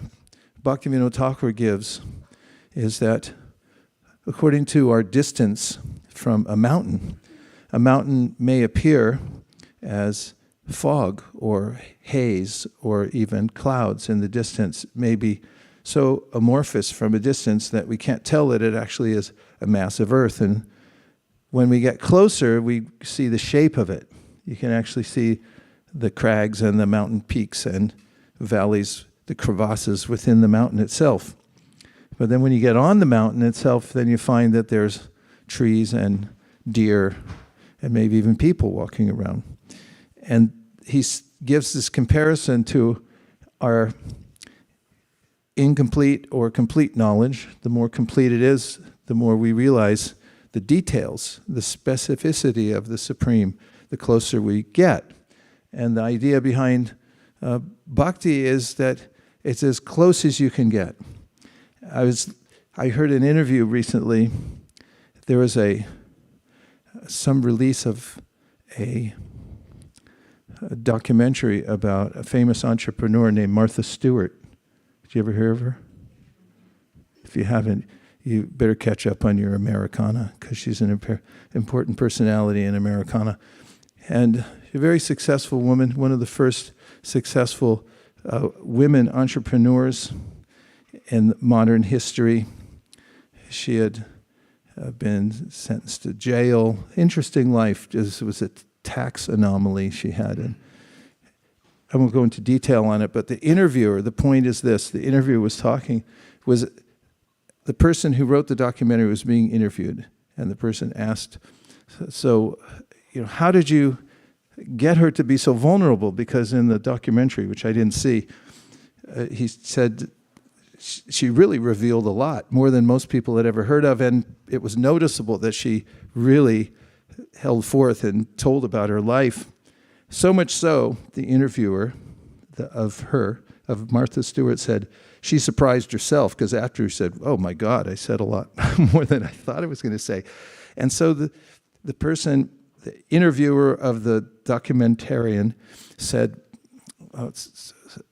Speaker 2: Bhaktivinoda Thakur gives is that according to our distance from a mountain may appear as fog or haze or even clouds in the distance, may be so amorphous from a distance that we can't tell that it actually is a mass of earth. And when we get closer, we see the shape of it. You can actually see the crags and the mountain peaks and valleys, the crevasses within the mountain itself. But then when you get on the mountain itself, then you find that there's trees and deer and maybe even people walking around. And he gives this comparison to our incomplete or complete knowledge. The more complete it is, the more we realize the details, the specificity of the Supreme, the closer we get. And the idea behind bhakti is that it's as close as you can get. I heard an interview recently. There was some release of a documentary about a famous entrepreneur named Martha Stewart. Did you ever hear of her? If you haven't, you better catch up on your Americana, because she's an important personality in Americana. And a very successful woman, one of the first successful women entrepreneurs. in modern history. She had been sentenced to jail. Interesting life. It was a tax anomaly she had. And I won't go into detail on it, but the interviewer, the point is this, the interviewer was the person who wrote the documentary was being interviewed, and the person asked, so, how did you get her to be so vulnerable? Because in the documentary, which I didn't see, he said she really revealed a lot, more than most people had ever heard of, and it was noticeable that she really held forth and told about her life. So much so, the interviewer of Martha Stewart said, she surprised herself, because after she said, oh my God, I said a lot more than I thought I was going to say. And so the interviewer of the documentarian said,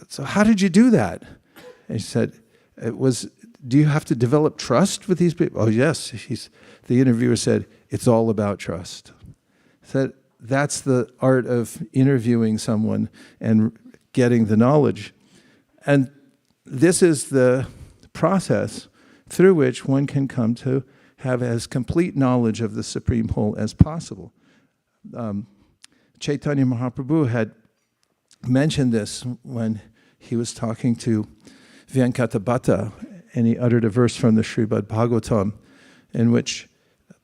Speaker 2: so how did you do that? And he said, do you have to develop trust with these people? Oh yes. The interviewer said, it's all about trust. Said, that's the art of interviewing someone and getting the knowledge. And this is the process through which one can come to have as complete knowledge of the Supreme Whole as possible. Chaitanya Mahaprabhu had mentioned this when he was talking to Venkata, and he uttered a verse from the Srimad Bhagavatam in which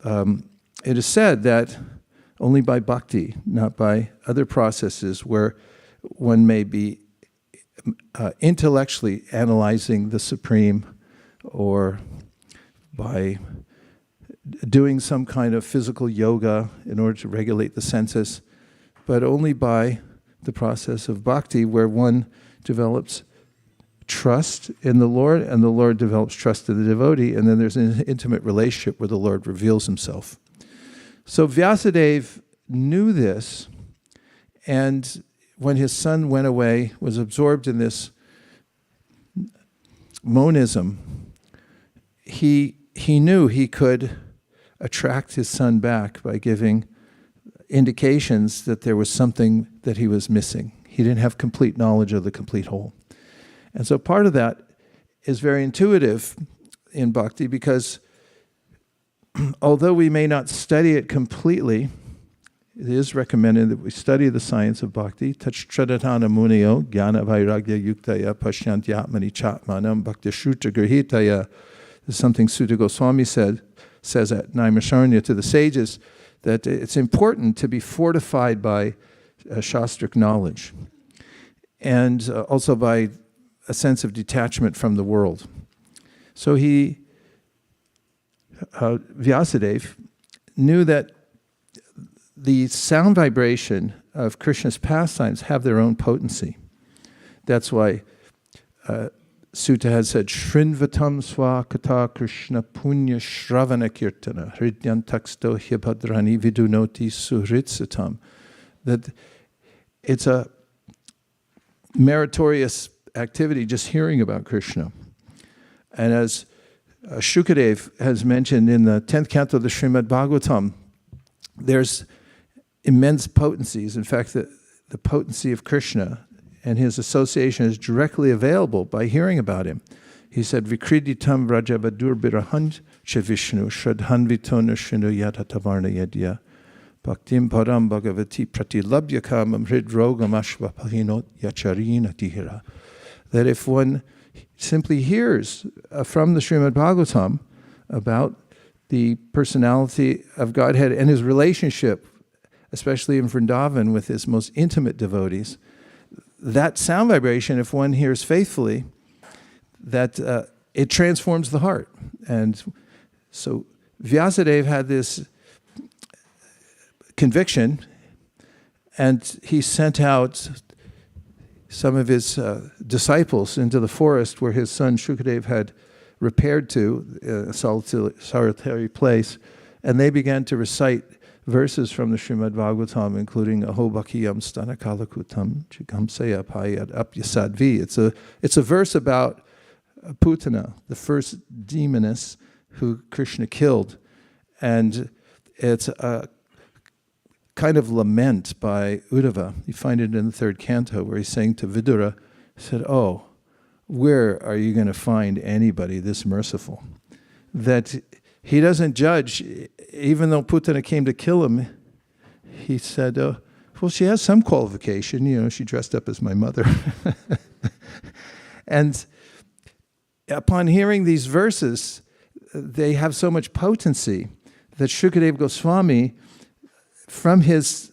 Speaker 2: it is said that only by bhakti, not by other processes where one may be intellectually analyzing the Supreme, or by doing some kind of physical yoga in order to regulate the senses, but only by the process of bhakti, where one develops trust in the Lord, and the Lord develops trust in the devotee, and then there's an intimate relationship where the Lord reveals himself. So Vyasadeva knew this, and when his son went away, was absorbed in this monism, he knew he could attract his son back by giving indications that there was something that he was missing. He didn't have complete knowledge of the complete whole. And so part of that is very intuitive in bhakti, because although we may not study it completely, it is recommended that we study the science of bhakti. Tachtradatana munio jnana vairagya yuktaya pashyantyatmani chatmanam bhakti shruta grihitaya. This is something Sutta Goswami says at Naimisharanya to the sages, that it's important to be fortified by shastric knowledge, and also by a sense of detachment from the world. So Vyasadeva knew that the sound vibration of Krishna's pastimes have their own potency. That's why Sutta has said, Shrinvatam swa katha Krishna punya shravana kirtana hridyantaksto hyabhadrani vidunoti suhritsatam. That it's a meritorious activity just hearing about Krishna. And as Shukadeva has mentioned in the 10th canto of the Srimad Bhagavatam, there's immense potencies. In fact, the potency of Krishna and his association is directly available by hearing about him. He said, Vikriditam Vrajavadur Birahand Vishnu Shradhanvitona Shinu Yatatavarna Yadya Bhaktim Param Bhagavati Pratilabhyakam Hridrogam Ashvapahinot Yacharina Tihira. That if one simply hears from the Srimad Bhagavatam about the personality of Godhead and his relationship, especially in Vrindavan with his most intimate devotees, that sound vibration, if one hears faithfully, that it transforms the heart. And so Vyasadeva had this conviction, and he sent out some of his disciples into the forest where his son Shukadeva had repaired to, a solitary place, and they began to recite verses from the Srimad Bhagavatam, including Ahobakiyam Stanakalakutam Chikamseya Payad Apyasadvi. It's a verse about Putana, the first demoness who Krishna killed. And it's a kind of lament by Uddhava. You find it in the 3rd canto where he's saying to Vidura, he said, oh, where are you going to find anybody this merciful? That he doesn't judge, even though Putana came to kill him, he said, well, she has some qualification, she dressed up as my mother. And upon hearing these verses, they have so much potency that Shukadeva Goswami, from his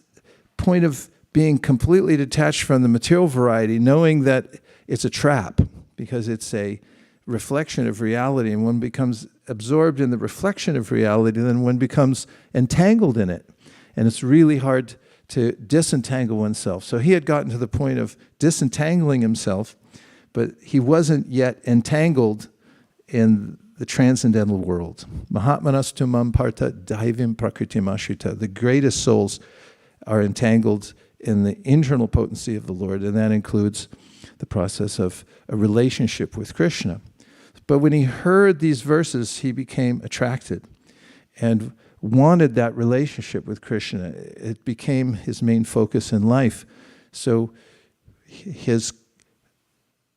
Speaker 2: point of being completely detached from the material variety, knowing that it's a trap, because it's a reflection of reality, and one becomes absorbed in the reflection of reality, then one becomes entangled in it. And it's really hard to disentangle oneself. So he had gotten to the point of disentangling himself, but he wasn't yet entangled in the transcendental world. Mahatmanas mam parta daivim prakritim ashrita. The greatest souls are entangled in the internal potency of the Lord, and that includes the process of a relationship with Krishna. But when he heard these verses, he became attracted and wanted that relationship with Krishna. It became his main focus in life. So his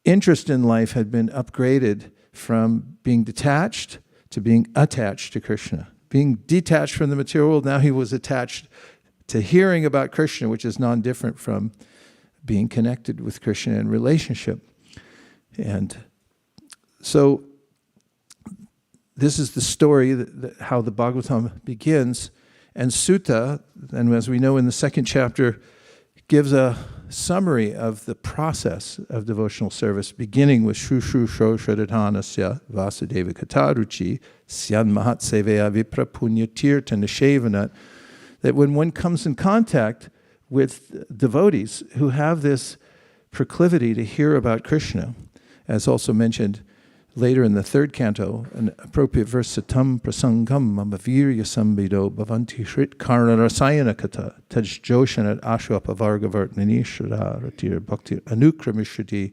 Speaker 2: interest in life had been upgraded from being detached to being attached to Krishna. Being detached from the material world, now he was attached to hearing about Krishna, which is non-different from being connected with Krishna in relationship. And so this is the story, how the Bhagavatam begins. And Sutta, and as we know in the second chapter, gives a summary of the process of devotional service, beginning with Shushu Shradhanasya Vasudeva Kataruchi Syan Mahat Seveya Vipra Punya Tirtha Nishevanat, that when one comes in contact with devotees who have this proclivity to hear about Krishna, as also mentioned later in the third canto, an appropriate verse, Satam Prasangam Mamavirya Sambido Bhavanti Shrit Karna Rasayana Katha Taj Joshanat Ashwapavargavart Ninishra Ratir Bhakti Anukramishati.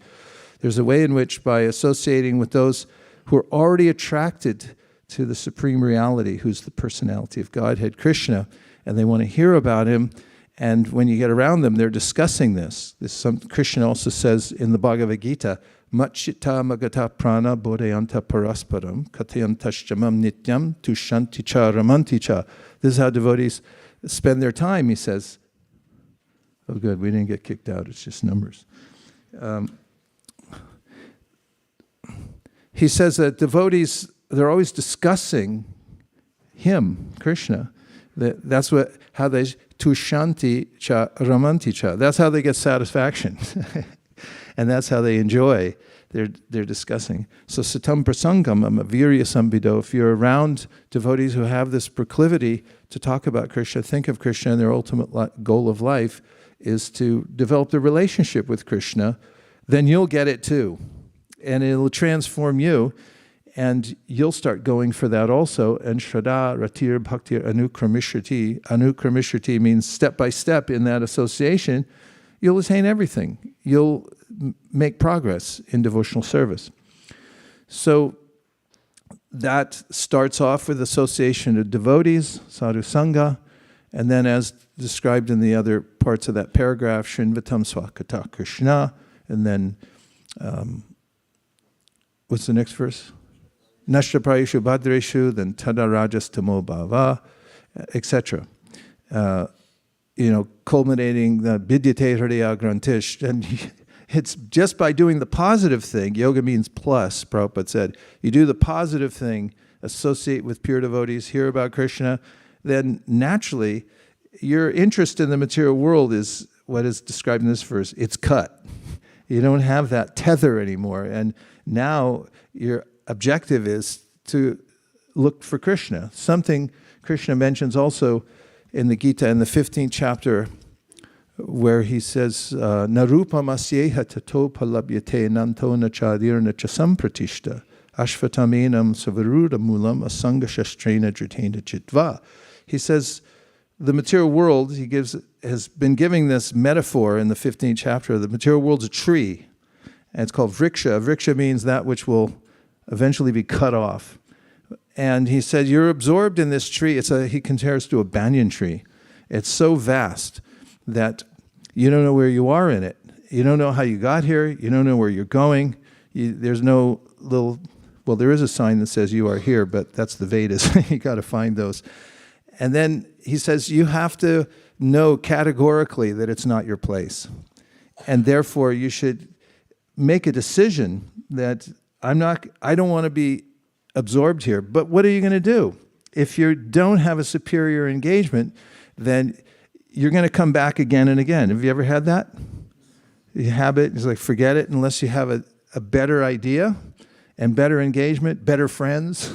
Speaker 2: There's a way in which, by associating with those who are already attracted to the supreme reality, who's the personality of Godhead, Krishna, and they want to hear about him, and when you get around them, they're discussing this. Krishna also says in the Bhagavad Gita, Matchita magata prana bodhayanta parasparam kathayantashamam nityam tushanticha ramanticha. This is how devotees spend their time, he says. Oh good, we didn't get kicked out, it's just numbers. He says that devotees, they're always discussing him, Krishna. That's how they tushanti cha ramanti cha. That's how they get satisfaction, and that's how they enjoy. They're discussing. So satam prasangam virya sambido. If you're around devotees who have this proclivity to talk about Krishna, think of Krishna, and their ultimate goal of life is to develop the relationship with Krishna, then you'll get it too, and it'll transform you. And you'll start going for that also. And Shraddha, Ratir, Bhaktir, Anukramishati. Anukramishati means step by step in that association, you'll attain everything. You'll make progress in devotional service. So that starts off with association of devotees, sadhu sangha, and then as described in the other parts of that paragraph, Shinvatam Swakata Krishna, and then, what's the next verse? Nashtaprayeshu Bhadreshu, then Tada Rajas Tamo Bhava, etc. Culminating the Vidyate Hridaya Grantish. And it's just by doing the positive thing, yoga means plus, Prabhupada said. You do the positive thing, associate with pure devotees, hear about Krishna, then naturally your interest in the material world is what is described in this verse. It's cut. You don't have that tether anymore. And now you're objective is to look for Krishna. Something Krishna mentions also in the Gita in the 15th chapter, where he says, Narupam asyeha tato palabhyate nanto nachadir nachasampratishta ashvatamenam savaruda mulam asanga shastrena jritena chitva. He says, the material world, has been giving this metaphor in the 15th chapter. The material world's a tree, and it's called vriksha. Vriksha means that which will eventually be cut off. And he said, you're absorbed in this tree. He compares to a banyan tree. It's so vast that you don't know where you are in it. You don't know how you got here. You don't know where you're going. there's no little, well, there is a sign that says you are here, but that's the Vedas. You got to find those. And then he says you have to know categorically that it's not your place. And therefore you should make a decision that I don't want to be absorbed here. But what are you going to do? If you don't have a superior engagement, then you're going to come back again and again. Have you ever had that? You have it, it's like forget it unless you have a better idea and better engagement, better friends.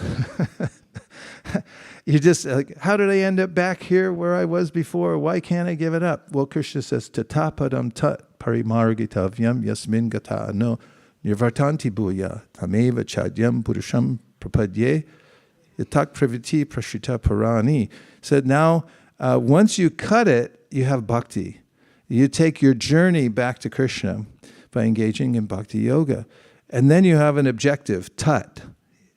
Speaker 2: You just like, how did I end up back here where I was before? Why can't I give it up? Well, Krishna says, tatapadam tat parimargitavyam yasmin gata no nirvartanti bhuya tameva chadyam purusham prapadye yatak praviti prashita parani. Said now, once you cut it, you have bhakti. You take your journey back to Krishna by engaging in bhakti yoga. And then you have an objective, tat.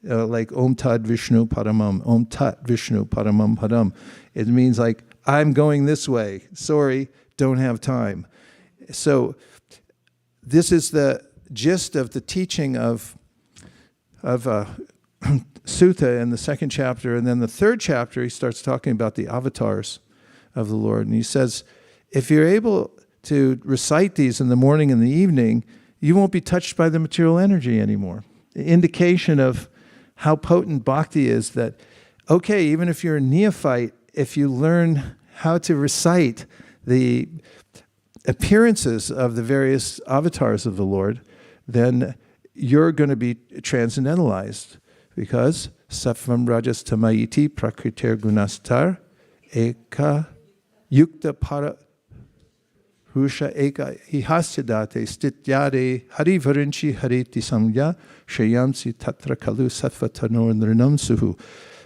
Speaker 2: Like Om Tat Vishnu Paramam, Om Tat Vishnu Paramam Padam. It means like, I'm going this way. Sorry, don't have time. So this is the gist of the teaching of Sutta in the second chapter. And then the third chapter, he starts talking about the avatars of the Lord. And he says, if you're able to recite these in the morning and the evening, you won't be touched by the material energy anymore. The indication of how potent bhakti is that, okay, even if you're a neophyte, if you learn how to recite the appearances of the various avatars of the Lord, then you're going to be transcendentalized because sattvam rajas tamayiti prakritir gunastar eka yukta para Rusha eka hihasyadate stityade harivarinchi hariti samya shayamsi tatra kalu sattva tanor nirnam suhu.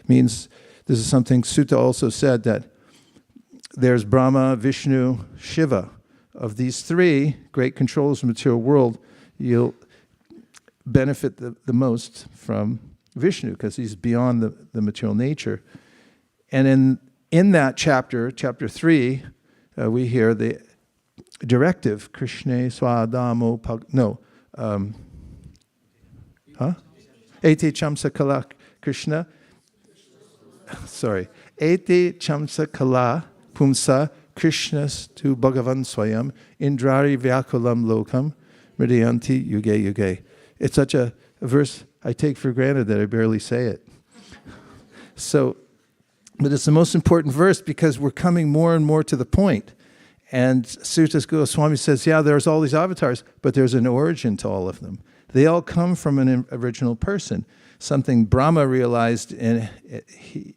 Speaker 2: Means, this is something Sutta also said, that there's Brahma, Vishnu, Shiva. Of these three great controllers of the material world, you'll benefit the most from Vishnu because he's beyond the material nature. And in that chapter 3, we hear the directive, Krishna swadamo Ete chamsa kala Krishna. Sorry. Ete chamsa kala pumsa Krishnas tu Bhagavan swayam indrari vyakulam lokam mridyanti yuge yuge. It's such a verse I take for granted that I barely say it. But it's the most important verse because we're coming more and more to the point. And Sutta Goswami says, yeah, there's all these avatars, but there's an origin to all of them. They all come from an original person. Something Brahma realized, and he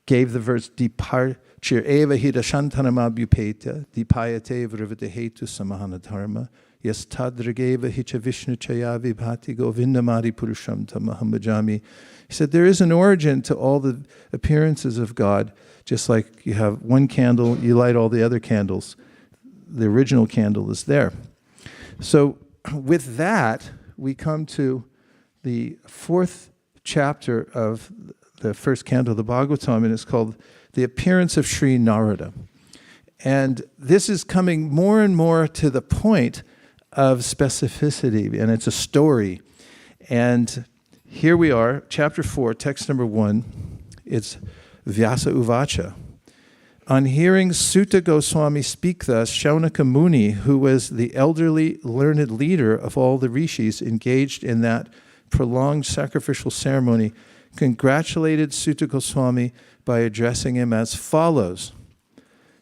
Speaker 2: gave the verse, Departure eva hidashantanamabhyupeta, dipayate vrivadehetu samahana dharma, yes tadrageva hicha vishnu chaya vibhati govindamadi purusham tamaham bhajami. He said, there is an origin to all the appearances of God. Just like you have one candle, you light all the other candles. The original candle is there. So with that, we come to the fourth chapter of the first canto of the Bhagavatam, and it's called The Appearance of Sri Narada. And this is coming more and more to the point of specificity, and it's a story. And here we are, chapter 4, text number 1. It's Vyasa Uvacha. On hearing Sutta Goswami speak thus, Shaunaka Muni, who was the elderly, learned leader of all the rishis engaged in that prolonged sacrificial ceremony, congratulated Sutta Goswami by addressing him as follows.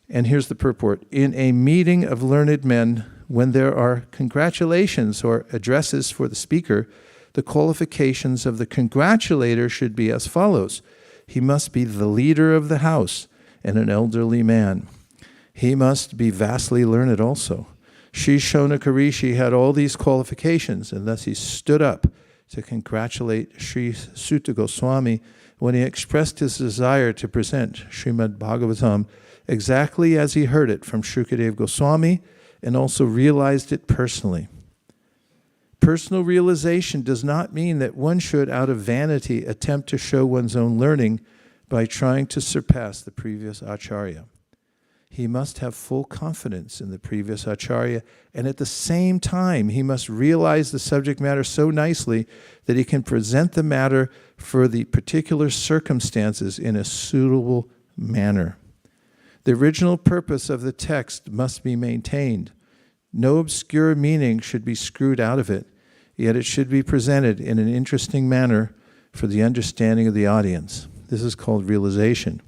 Speaker 2: And here's the purport. In a meeting of learned men, when there are congratulations or addresses for the speaker, the qualifications of the congratulator should be as follows. He must be the leader of the house and an elderly man. He must be vastly learned also. Sri Shaunaka Rishi had all these qualifications, and thus he stood up to congratulate Sri Sutta Goswami when he expressed his desire to present Srimad Bhagavatam exactly as he heard it from Shukadeva Goswami and also realized it personally. Personal realization does not mean that one should, out of vanity, attempt to show one's own learning by trying to surpass the previous acharya. he must have full confidence in the previous acharya, and at the same time, he must realize the subject matter so nicely that he can present the matter for the particular circumstances in a suitable manner. The original purpose of the text must be maintained. No obscure meaning should be screwed out of it, yet it should be presented in an interesting manner for the understanding of the audience. This is called realization.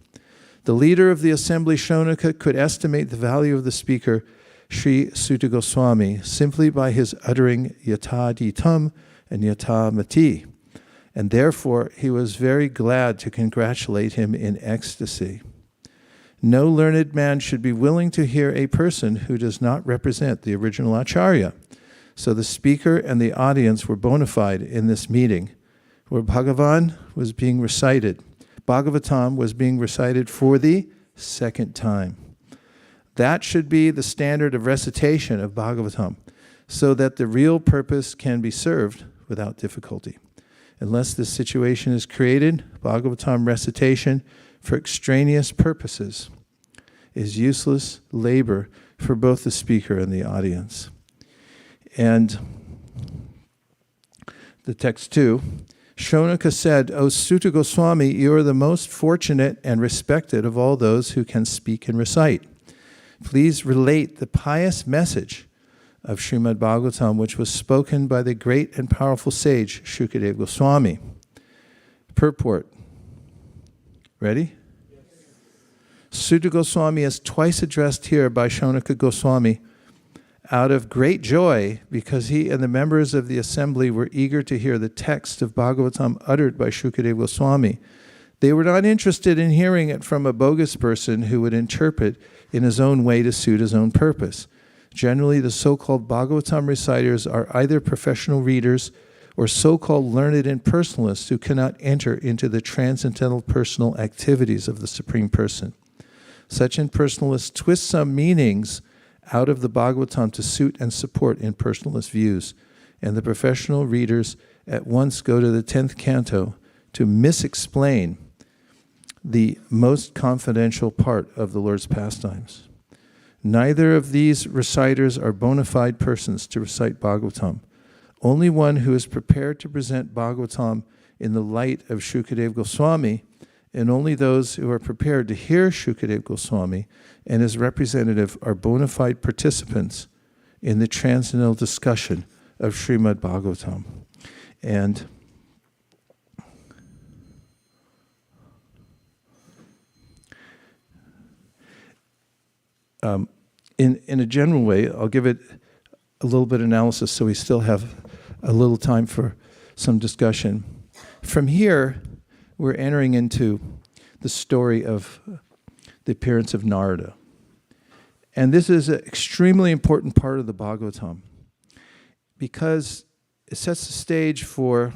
Speaker 2: The leader of the assembly, Shonaka, could estimate the value of the speaker, Sri Suta Goswami, simply by his uttering yata ditam and yata mati, and therefore he was very glad to congratulate him in ecstasy. No learned man should be willing to hear a person who does not represent the original acharya. So the speaker and the audience were bona fide in this meeting, where Bhagavan was being recited. Bhagavatam was being recited for the second time. That should be the standard of recitation of Bhagavatam, so that the real purpose can be served without difficulty. Unless this situation is created, Bhagavatam recitation for extraneous purposes is useless labor for both the speaker and the audience. And the text 2, Shonaka said, "O Suta Goswami, you are the most fortunate and respected of all those who can speak and recite. Please relate the pious message of Srimad Bhagavatam, which was spoken by the great and powerful sage Shukadeva Goswami." Purport. Ready? Yes. Suta Goswami is twice addressed here by Shonaka Goswami out of great joy because he and the members of the assembly were eager to hear the text of Bhagavatam uttered by Shukadeva Goswami. They were not interested in hearing it from a bogus person who would interpret in his own way to suit his own purpose. Generally, the so-called Bhagavatam reciters are either professional readers or so-called learned impersonalists who cannot enter into the transcendental personal activities of the Supreme Person. Such impersonalists twist some meanings out of the Bhagavatam to suit and support impersonalist views, and the professional readers at once go to the 10th canto to misexplain the most confidential part of the Lord's pastimes. Neither of these reciters are bona fide persons to recite Bhagavatam. Only one who is prepared to present Bhagavatam in the light of Shukadeva Goswami, and only those who are prepared to hear Shukadeva Goswami and his representative are bona fide participants in the transcendental discussion of Srimad Bhagavatam. And in a general way, I'll give it a little bit of analysis so we still have a little time for some discussion. From here, we're entering into the story of the appearance of Narada. And this is an extremely important part of the Bhagavatam because it sets the stage for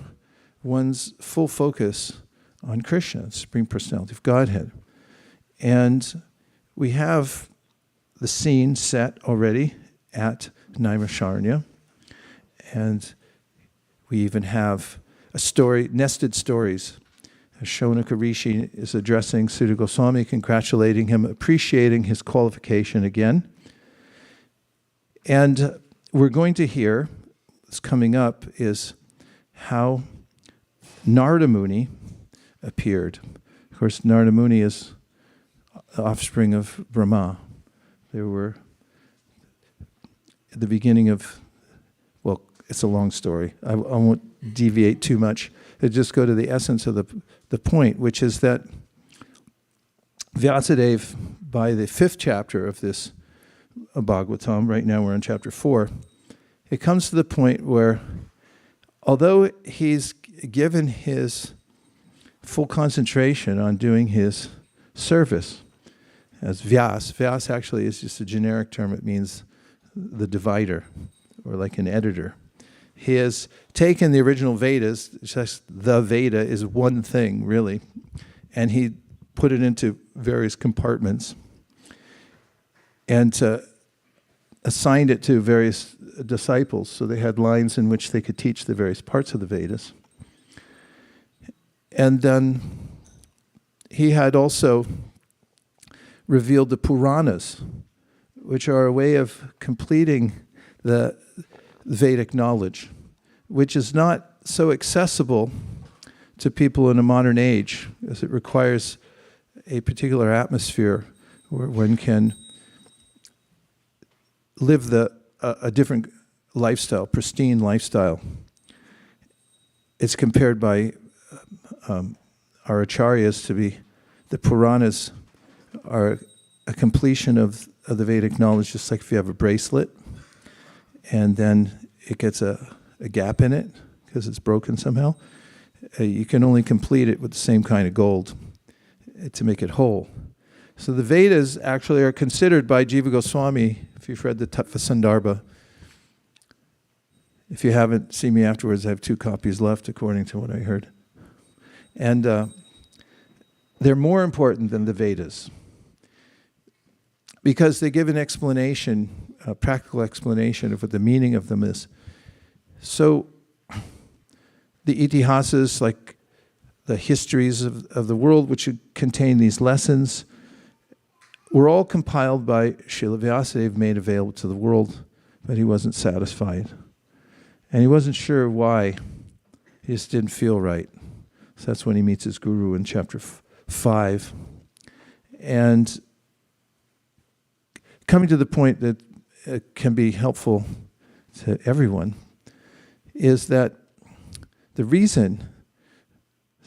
Speaker 2: one's full focus on Krishna, the Supreme Personality of Godhead. And we have the scene set already at Naimisharanya. And we even have a story, nested stories. Shonaka Rishi is addressing Suta Goswami, congratulating him, appreciating his qualification again. And we're going to hear, what's coming up is how Narada Muni appeared. Of course, Narada Muni is the offspring of Brahma. They were at the beginning of, well, it's a long story. I won't deviate too much. I'll just go to the essence of the point, which is that Vyasadeva, by the 5th chapter of this Bhagavatam, right now we're in chapter 4, it comes to the point where, although he's given his full concentration on doing his service as Vyas actually is just a generic term. It means the divider, or like an editor. He has taken the original Vedas, just the Veda is one thing, really, and he put it into various compartments and assigned it to various disciples, so they had lines in which they could teach the various parts of the Vedas. And then he had also revealed the Puranas, which are a way of completing the Vedic knowledge, which is not so accessible to people in a modern age, as it requires a particular atmosphere where one can live a different lifestyle, pristine lifestyle. It's compared by our acharyas to be the Puranas are a completion of the Vedic knowledge, just like if you have a bracelet and then it gets a gap in it because it's broken somehow. You can only complete it with the same kind of gold to make it whole. So the Vedas actually are considered by Jiva Goswami, if you've read the Tattva Sandarbha. If you haven't, see me afterwards. I have 2 copies left, according to what I heard. And they're more important than the Vedas because they give an explanation, a practical explanation of what the meaning of them is. So the itihasas, like the histories of the world, which contain these lessons, were all compiled by Srila Vyasadeva, made available to the world, but he wasn't satisfied. And he wasn't sure why. He just didn't feel right. So that's when he meets his guru in chapter 5. And coming to the point that it can be helpful to everyone is that the reason,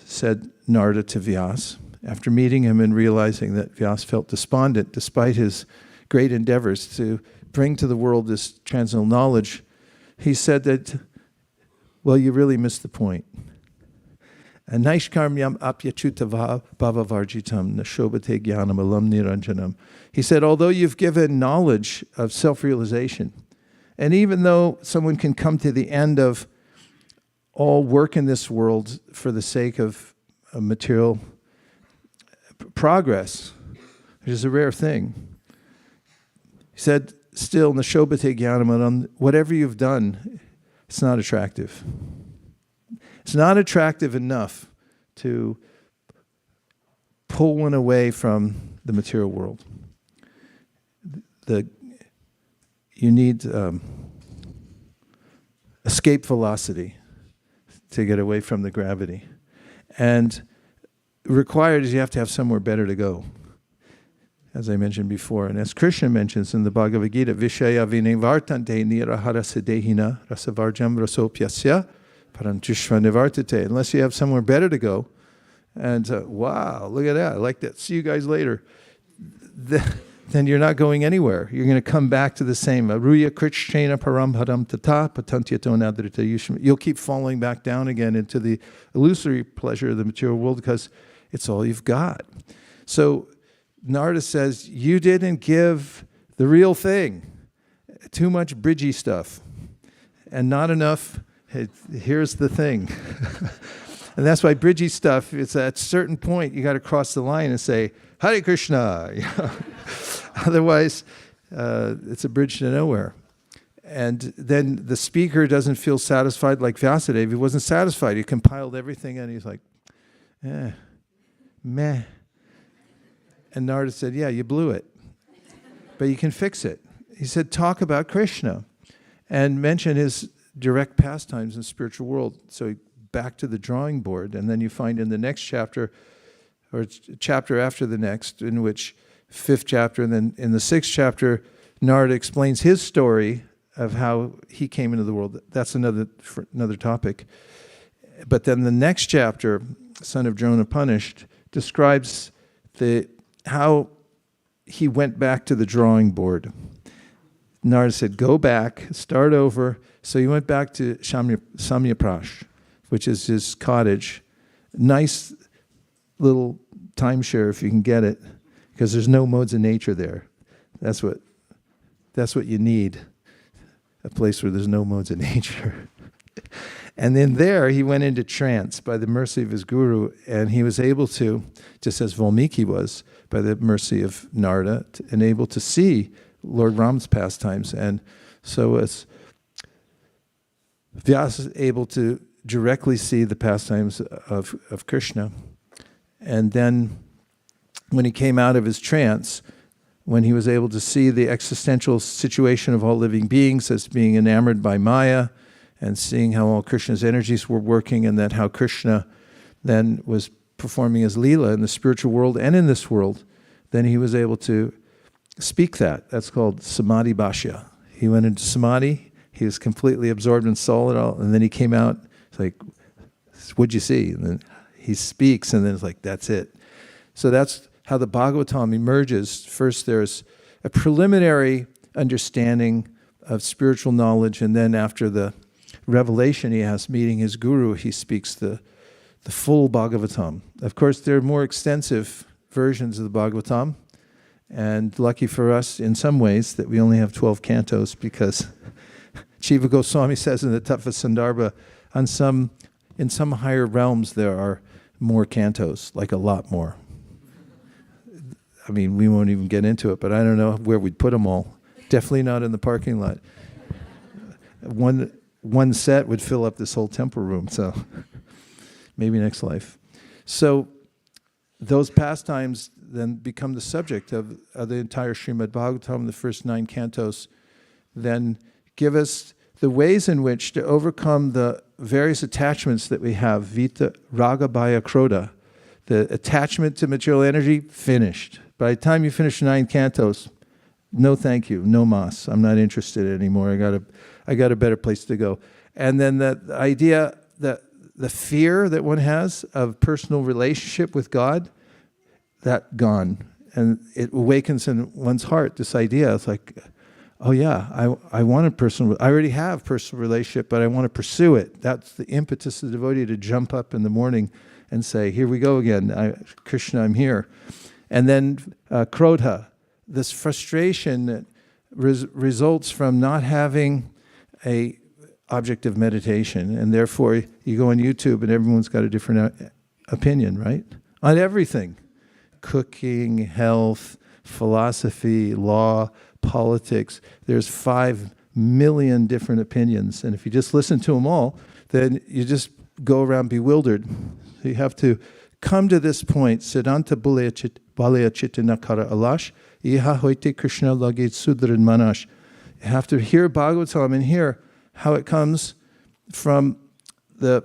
Speaker 2: said Narada to Vyas, after meeting him and realizing that Vyas felt despondent despite his great endeavors to bring to the world this transcendental knowledge, he said that, well, you really missed the point. Naishkarmyam apyachuta bhavavarjitam nashobate jnanam alam niranjanam. He said, although you've given knowledge of self-realization, and even though someone can come to the end of all work in this world for the sake of material progress, which is a rare thing, he said, still, nashobate jnanam, whatever you've done, it's not attractive. It's not attractive enough to pull one away from the material world. You need escape velocity to get away from the gravity. And required is you have to have somewhere better to go, as I mentioned before. And as Krishna mentions in the Bhagavad Gita, Vishaya vinivartante nirahara siddhina rasavarjam rasopyasya parantushva nivartate. Unless you have somewhere better to go. And wow, look at that. I like that. See you guys later. Then you're not going anywhere. You're going to come back to the same. Aruya krishchena param hadam tata patantyato nadrita yushma. You'll keep falling back down again into the illusory pleasure of the material world because it's all you've got. So Narada says, you didn't give the real thing. Too much bridgy stuff. And not enough, here's the thing. And that's why bridgy stuff, it's at a certain point, you got to cross the line and say, Hare Krishna. Otherwise, it's a bridge to nowhere. And then the speaker doesn't feel satisfied like Vyasadeva. He wasn't satisfied. He compiled everything and he's like, meh. And Narada said, yeah, you blew it. But you can fix it. He said, talk about Krishna and mention his direct pastimes in the spiritual world. So back to the drawing board. And then you find in the next chapter, or chapter after the next, in which 5th chapter, and then in the 6th chapter, Narada explains his story of how he came into the world. That's another topic. But then the next chapter, Son of Drona Punished, describes how he went back to the drawing board. Narada said, go back, start over. So he went back to Samyaprash, which is his cottage. Nice little timeshare if you can get it, because there's no modes of nature there. That's what you need, a place where there's no modes of nature. And then there he went into trance by the mercy of his guru, and he was able to, just as Valmiki was, by the mercy of Narada, and able to see Lord Ram's pastimes. And so as Vyasa is able to directly see the pastimes of Krishna. And then when he came out of his trance, when he was able to see the existential situation of all living beings as being enamored by Maya, and seeing how all Krishna's energies were working, and that how Krishna then was performing his Leela in the spiritual world and in this world, then he was able to speak that. That's called Samadhi Bhashya. He went into Samadhi, he was completely absorbed and saw it all, and then he came out, it's like, what'd you see? And then he speaks, and then it's like, that's it. So that's how the Bhagavatam emerges. First there's a preliminary understanding of spiritual knowledge, and then after the revelation he has meeting his guru, he speaks the full Bhagavatam. Of course, there are more extensive versions of the Bhagavatam, and lucky for us in some ways that we only have 12 cantos, because Jiva Goswami says in the Tattva Sandarbha, in some higher realms there are more cantos, like a lot more. I mean, we won't even get into it, but I don't know where we'd put them all. Definitely not in the parking lot. One set would fill up this whole temple room, so maybe next life. So those pastimes then become the subject of the entire Srimad Bhagavatam, the first 9 cantos, then give us the ways in which to overcome the various attachments that we have, Vita, Raga, Bhaya, Krodha. The attachment to material energy, finished. By the time you finish 9 cantos, no thank you, no mas, I'm not interested anymore, I got a better place to go. And then the idea that the fear that one has of personal relationship with God, that gone. And it awakens in one's heart, this idea. It's like, oh yeah, I want a personal, I already have personal relationship, but I want to pursue it. That's the impetus of the devotee, to jump up in the morning and say, here we go again, Krishna, I'm here. And then Krodha, this frustration that results from not having a object of meditation, and therefore you go on YouTube and everyone's got a different opinion, right? On everything. Cooking, health, philosophy, law, politics. There's 5 million different opinions, and if you just listen to them all, then you just go around bewildered. So you have to come to this point, Siddhanta Balaya Chittinakara Alash, Iha Hoite Krishna Lagit Sudran Manash. You have to hear Bhagavatam and hear how it comes from the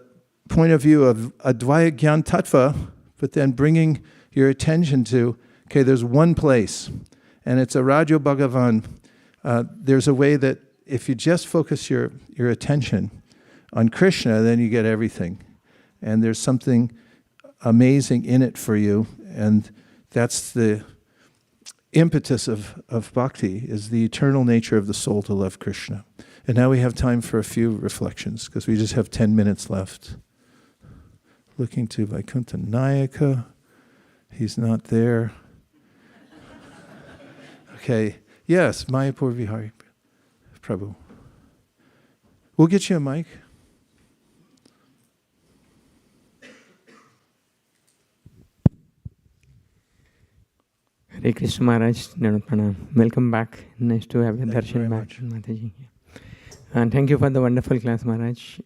Speaker 2: point of view of Advaya Gyan Tattva, but then bringing your attention to, okay, there's one place, and it's a Rajo Bhagavan. There's a way that if you just focus your attention on Krishna, then you get everything. And there's something amazing in it for you, and that's the impetus of bhakti, is the eternal nature of the soul to love Krishna. And now we have time for a few reflections, because we just have 10 minutes left. Looking to Vaikuntha Nayaka. He's not there. Okay. Yes, Mayapur Vihari Prabhu. We'll get you a mic.
Speaker 3: Hare Krishna Maharaj, Narada Pranam. Welcome back. Nice to have your darshan back, Mataji. And thank you for the wonderful class, Maharaj.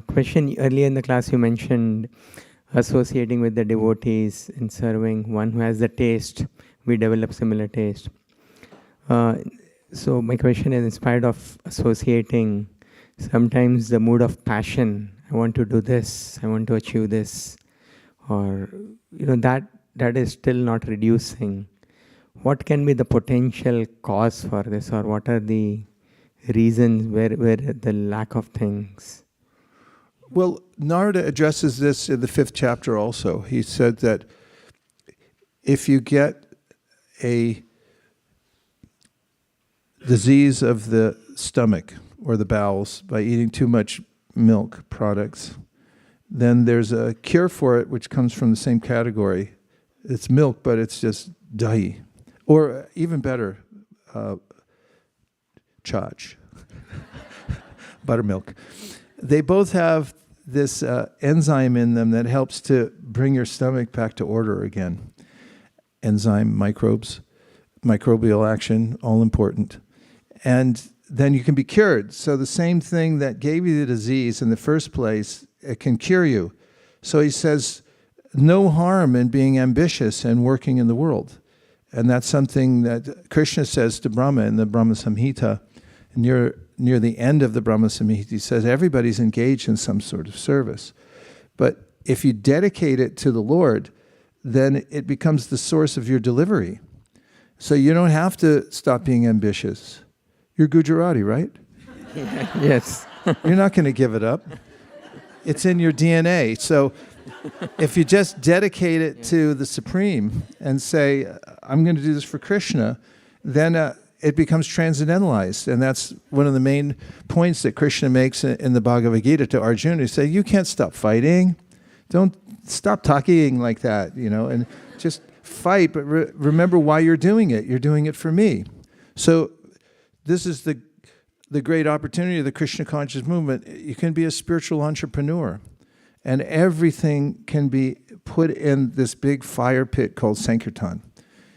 Speaker 3: Question, earlier in the class you mentioned associating with the devotees and serving one who has the taste. We develop similar taste. So my question is, in spite of associating, sometimes the mood of passion, I want to do this, I want to achieve this, or that is still not reducing. What can be the potential cause for this, or what are the reasons where the lack of things?
Speaker 2: Well, Narada addresses this in the 5th chapter also. He said that if you get a disease of the stomach or the bowels by eating too much milk products, then there's a cure for it which comes from the same category. It's milk, but it's just dahi. Or even better, chach, buttermilk. They both have this enzyme in them that helps to bring your stomach back to order again. Enzyme, microbes, microbial action, all important. And then you can be cured. So the same thing that gave you the disease in the first place, it can cure you. So he says, no harm in being ambitious and working in the world. And that's something that Krishna says to Brahma in the Brahma Samhita. Near the end of the Brahma Samhita, he says everybody's engaged in some sort of service. But if you dedicate it to the Lord, then it becomes the source of your delivery. So you don't have to stop being ambitious. You're Gujarati, right?
Speaker 3: Yes.
Speaker 2: You're not going to give it up. It's in your DNA. So if you just dedicate it to the Supreme and say, I'm going to do this for Krishna, then it becomes transcendentalized. And that's one of the main points that Krishna makes in the Bhagavad Gita to Arjuna. He says, you can't stop fighting. Don't stop talking like that, and just fight. But remember why you're doing it. You're doing it for me. So this is the great opportunity of the Krishna conscious movement. You can be a spiritual entrepreneur. And everything can be put in this big fire pit called Sankirtan.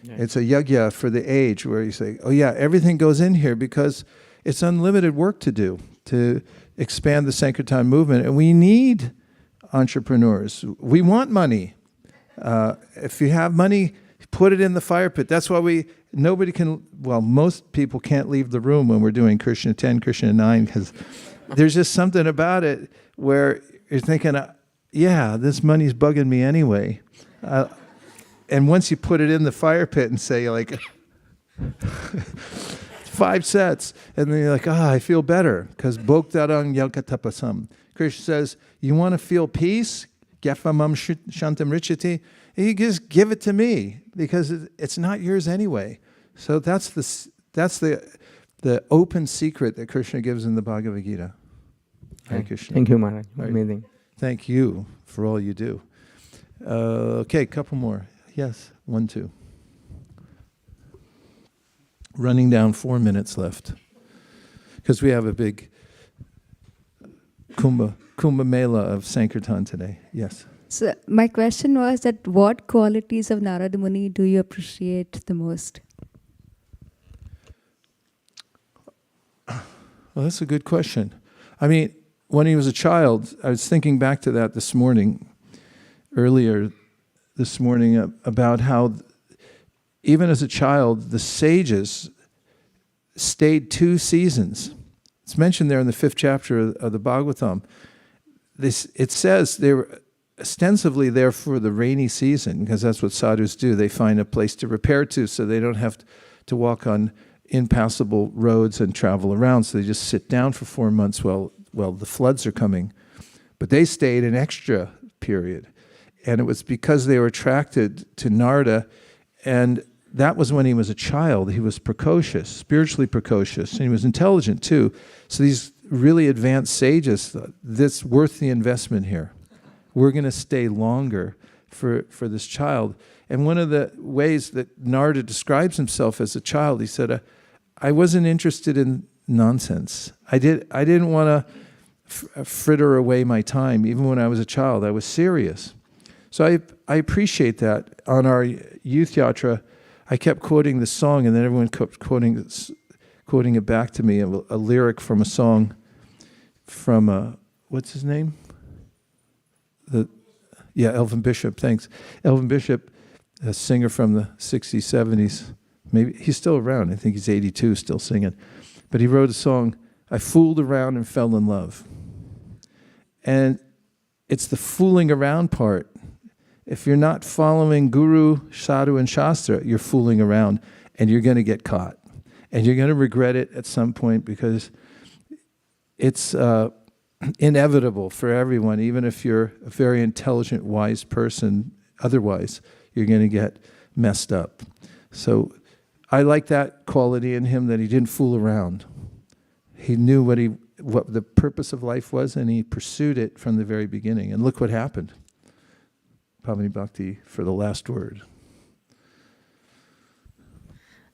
Speaker 2: Yeah. It's a yajna for the age where you say, oh yeah, everything goes in here because it's unlimited work to do to expand the Sankirtan movement. And we need entrepreneurs. We want money. If you have money, put it in the fire pit. That's why most people can't leave the room when we're doing Krishna 10, Krishna 9, because there's just something about it where you're thinking, this money's bugging me anyway. And once you put it in the fire pit and say, 5 sets, and then you're like, I feel better, because bhoktarang yalkatapasam. Krishna says, you want to feel peace? Gyafamam shantam richati. You just give it to me, because it's not yours anyway. So that's the open secret that Krishna gives in the Bhagavad Gita. Hare Krishna.
Speaker 3: Thank you, Maharaj. Amazing.
Speaker 2: Thank you for all you do. Okay, a couple more. Yes, 1, 2. Running down 4 minutes left, because we have a big Kumbh Mela of Sankirtan today. Yes.
Speaker 4: So my question was that what qualities of Narada Muni do you appreciate the most?
Speaker 2: Well, that's a good question. I mean, when he was a child, I was thinking back to that earlier this morning, about how even as a child, the sages stayed 2 seasons. It's mentioned there in the 5th chapter of the Bhagavatam. It says they were ostensibly there for the rainy season, because that's what sadhus do. They find a place to repair to so they don't have to walk on impassable roads and travel around. So they just sit down for 4 months while the floods are coming. But they stayed an extra period. And it was because they were attracted to Narada, and that was when he was a child. He was precocious, spiritually precocious, and he was intelligent too. So these really advanced sages thought, this is worth the investment here. We're going to stay longer for this child. And one of the ways that Narada describes himself as a child, he said, I wasn't interested in nonsense. I didn't want to fritter away my time. Even when I was a child, I was serious. So I appreciate that. On our youth yatra, I kept quoting the song, and then everyone kept quoting it back to me, a lyric from a song from, what's his name? Elvin Bishop, thanks. Elvin Bishop, a singer from the 60s, 70s. Maybe he's still around. I think he's 82, still singing. But he wrote a song, I fooled around and fell in love. And it's the fooling around part. If you're not following Guru, Sadhu, and Shastra, you're fooling around, and you're going to get caught. And you're going to regret it at some point, because it's inevitable for everyone. Even if you're a very intelligent, wise person, otherwise, you're going to get messed up. So I like that quality in him, that he didn't fool around. He knew what the purpose of life was, and he pursued it from the very beginning. And look what happened. Pavani Bhakti for the last word.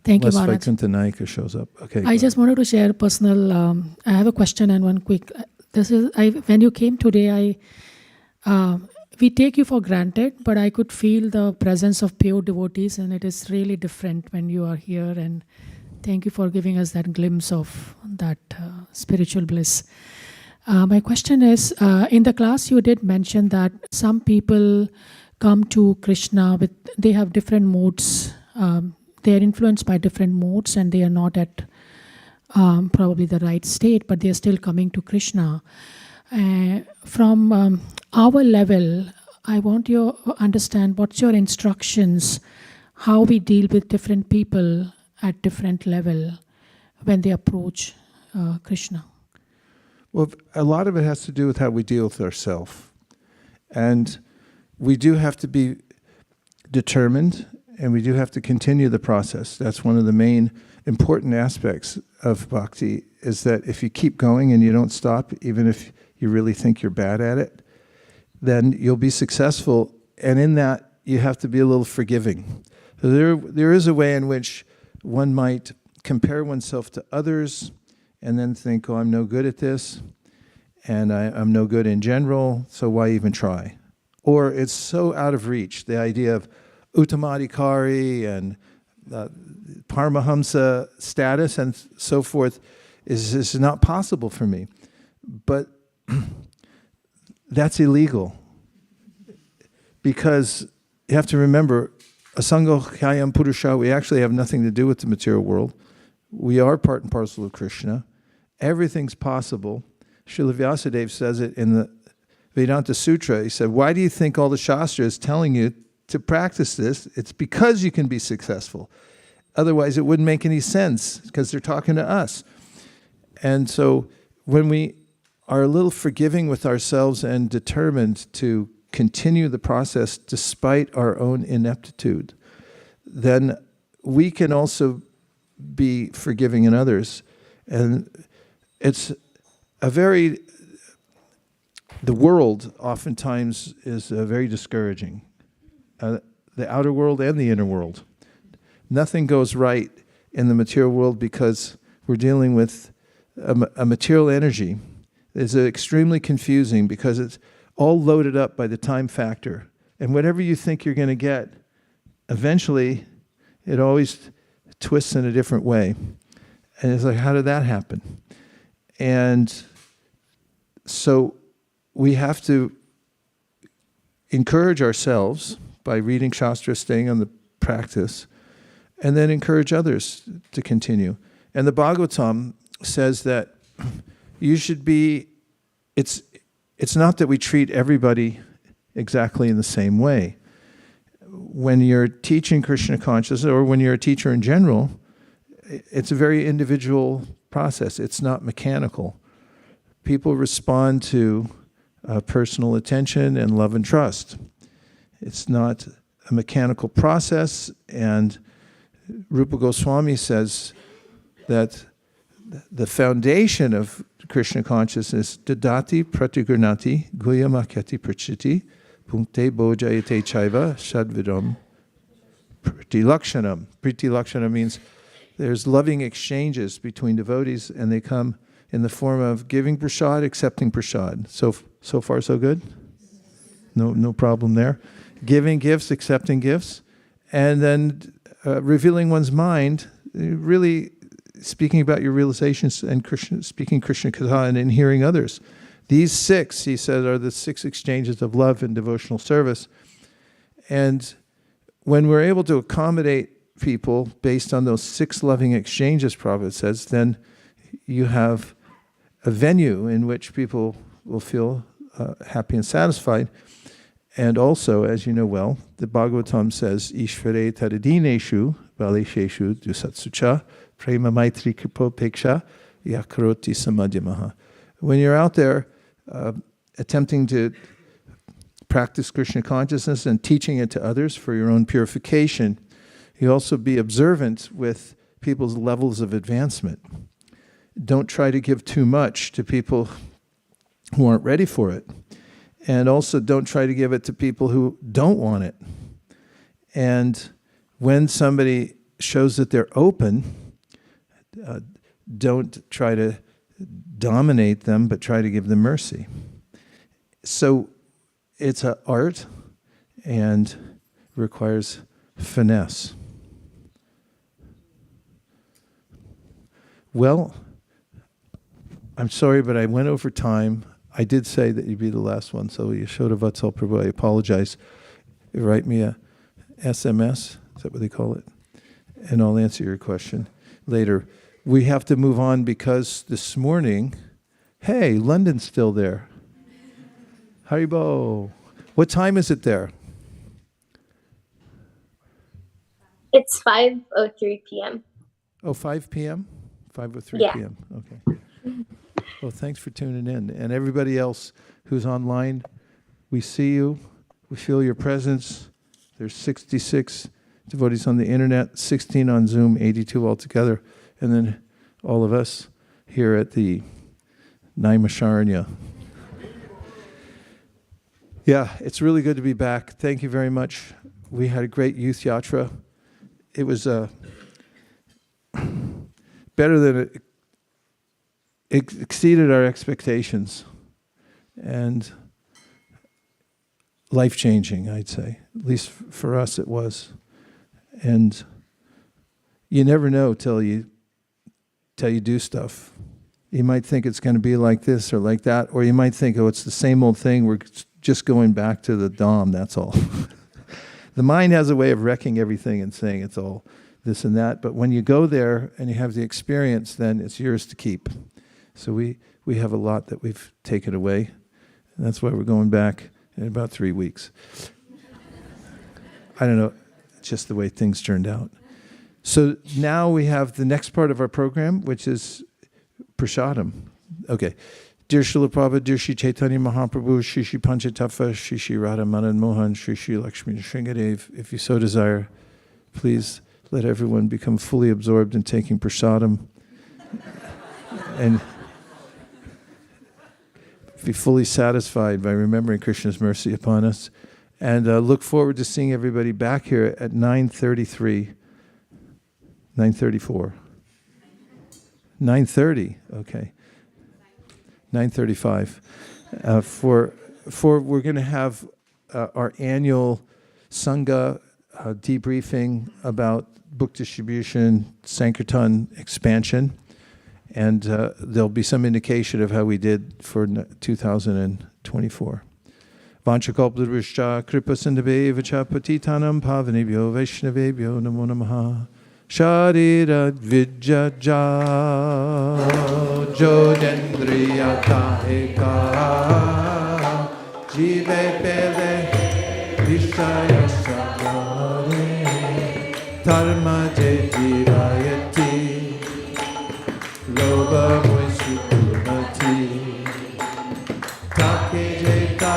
Speaker 5: Thank you,
Speaker 2: Maharaj.
Speaker 5: Maharaj.
Speaker 2: Vaisesika Naika shows up. Okay.
Speaker 5: I just wanted to share personal. I have a question and one quick. When you came today, we take you for granted, but I could feel the presence of pure devotees, and it is really different when you are here. And thank you for giving us that glimpse of that spiritual bliss. My question is, in the class you did mention that some people come to Krishna with, they have different modes. They are influenced by different modes, and they are not at probably the right state, but they are still coming to Krishna. From our level, I want you to understand what's your instructions, how we deal with different people at different level when they approach Krishna.
Speaker 2: Well, a lot of it has to do with how we deal with ourselves. And we do have to be determined, and we do have to continue the process. That's one of the main important aspects of bhakti, is that if you keep going and you don't stop, even if you really think you're bad at it, then you'll be successful. And in that, you have to be a little forgiving. So there is a way in which one might compare oneself to others and then think, oh, I'm no good at this, and I'm no good in general, so why even try? Or it's so out of reach, the idea of uttamadhikari and paramahamsa status and so forth is not possible for me. But that's illegal, because you have to remember, asango khyam purusha, we actually have nothing to do with the material world. We are part and parcel of Krishna. Everything's possible. Srila Vyasadeva says it in the Vedanta Sutra. He said, why do you think all the Shastra is telling you to practice this? It's because you can be successful. Otherwise, it wouldn't make any sense, because they're talking to us. And so when we are a little forgiving with ourselves and determined to continue the process despite our own ineptitude, then we can also be forgiving in others. And it's the world oftentimes is very discouraging. The outer world and the inner world. Nothing goes right in the material world because we're dealing with a material energy. It's extremely confusing because it's all loaded up by the time factor. And whatever you think you're going to get, eventually it always twists in a different way. And it's like, how did that happen? And so we have to encourage ourselves by reading Shastra, staying on the practice, and then encourage others to continue. And the Bhagavatam says that you should be, it's not that we treat everybody exactly in the same way. When you're teaching Krishna consciousness, or when you're a teacher in general, it's a very individual process. It's not mechanical. People respond to personal attention and love and trust. It's not a mechanical process, and Rupa Goswami says that the foundation of Krishna consciousness, dadati pratigurnati guyamakyati prachiti punkte bojayate chaiva shadvidam priti lakshanam. Priti lakshanam means there's loving exchanges between devotees, and they come in the form of giving prasad, accepting prasad. So far, so good? No problem there. Giving gifts, accepting gifts, and then revealing one's mind, really speaking about your realizations and Krishna, speaking Krishna Katha and hearing others. These 6, he said, are the 6 exchanges of love and devotional service. And when we're able to accommodate people based on those 6 loving exchanges, Prabhupada says, then you have a venue in which people will feel happy and satisfied. And also, as you know well, the Bhagavatam says, Ishvare tadadineshu balesheshu dusatsucha prema maitri kripopeksha yakaroti samadhyamaha. When you're out there attempting to practice Krishna consciousness and teaching it to others for your own purification, you also be observant with people's levels of advancement. Don't try to give too much to people who aren't ready for it. And also don't try to give it to people who don't want it. And when somebody shows that they're open, don't try to dominate them, but try to give them mercy. So it's an art and requires finesse. Well, I'm sorry, but I went over time. I did say that you'd be the last one, so Yashoda Vatsal Prabhu, I apologize. write me a SMS, is that what they call it? And I'll answer your question later. We have to move on because this morning, hey, London's still there. Haribo. What time is it there?
Speaker 6: It's 5:03 p.m.
Speaker 2: Oh, 5 p.m.? 5:03
Speaker 6: Yeah.
Speaker 2: p.m. Okay. Well, thanks for tuning in. And everybody else who's online, we see you. We feel your presence. There's 66 devotees on the internet, 16 on Zoom, 82 altogether. And then all of us here at the Naimisharanya. Yeah, it's really good to be back. Thank you very much. We had a great youth yatra. It was better than it exceeded our expectations, and life-changing, I'd say. At least for us it was. And you never know till you do stuff. You might think it's going to be like this or like that, or you might think, oh, it's the same old thing. We're just going back to the Dom, that's all. The mind has a way of wrecking everything and saying it's all this and that. But when you go there and you have the experience, then it's yours to keep. So we have a lot that we've taken away. And that's why we're going back in about 3 weeks. I don't know, it's just the way things turned out. So now we have the next part of our program, which is Prasadam. Okay. Dear Srila Prabhupada, dear Shri Chaitanya Mahaprabhu, Shri Shri Panchatattva, Shri Shri Radha Madan Mohan, Shri Shri Lakshmi Shringadev, if you so desire, please let everyone become fully absorbed in taking prasadam and be fully satisfied by remembering Krishna's mercy upon us. And look forward to seeing everybody back here at 9:34. 9:30, okay. 9:35. We're going to have our annual Sangha debriefing about book distribution, Sankirtan expansion, and there'll be some indication of how we did for 2024. Vanchakalpadrishcha kripa sindhaveva patitanam pavanebhyo vaishnavebhyo namo namaha. Sharira vijaja jodendriyata eka jive pele vishaya sagare dharma je jirayati loba moisukumati take jeta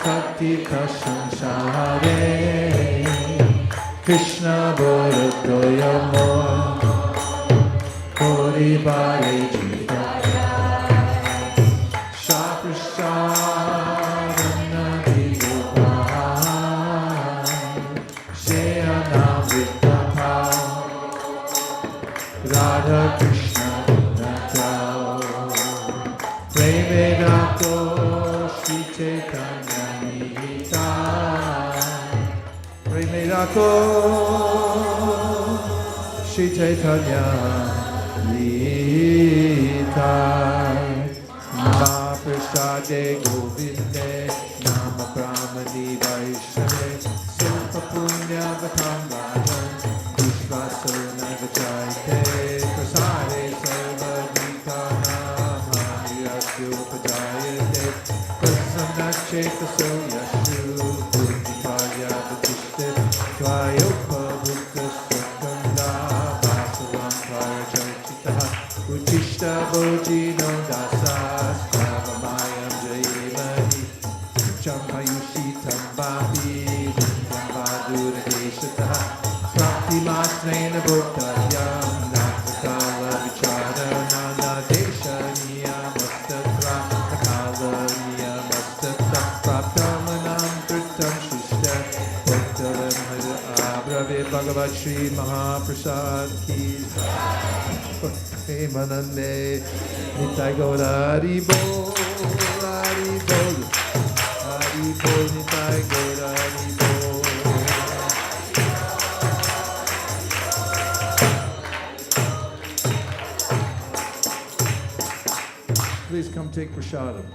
Speaker 2: katita samsare Krishna Bharadoya Moa Kori Bhare Jitaya Shaprasarana Vidubhan Shayana Vidapa Radha Krishna Natao Premedato Shri Chaitanya Nihita Premedato Shri Chaitanya Nihita Mahaprasade Govinde Nama Brahmani Vaishnave Silpa Punya Vatam Rajan Vishvasana Vajayate Prasade Sarva Gita Nama Yasyo Pajayate Prasanna Chetaso Yashu Bhutipaya Bhatishte Tvayopa Bhukta Sakanda Vasavam Parachachitaha Utishta Bojino Dasa Stavamayam Jayimani Champayushitam Bapi Vindambadura Deshataha Prapti Masnena Bhutayam Nakakala Vichara Nana Desha Niyamastatra Nakala Niyamastatra Praptamanam Kritam Shishta Bhaktaram Hara Abrave Bhagavat Shri Mahaprasad Ki Manande Nitai Gaura Haribo Haribo Haribo Nitai Gaura Haribo. Please come take prasadam.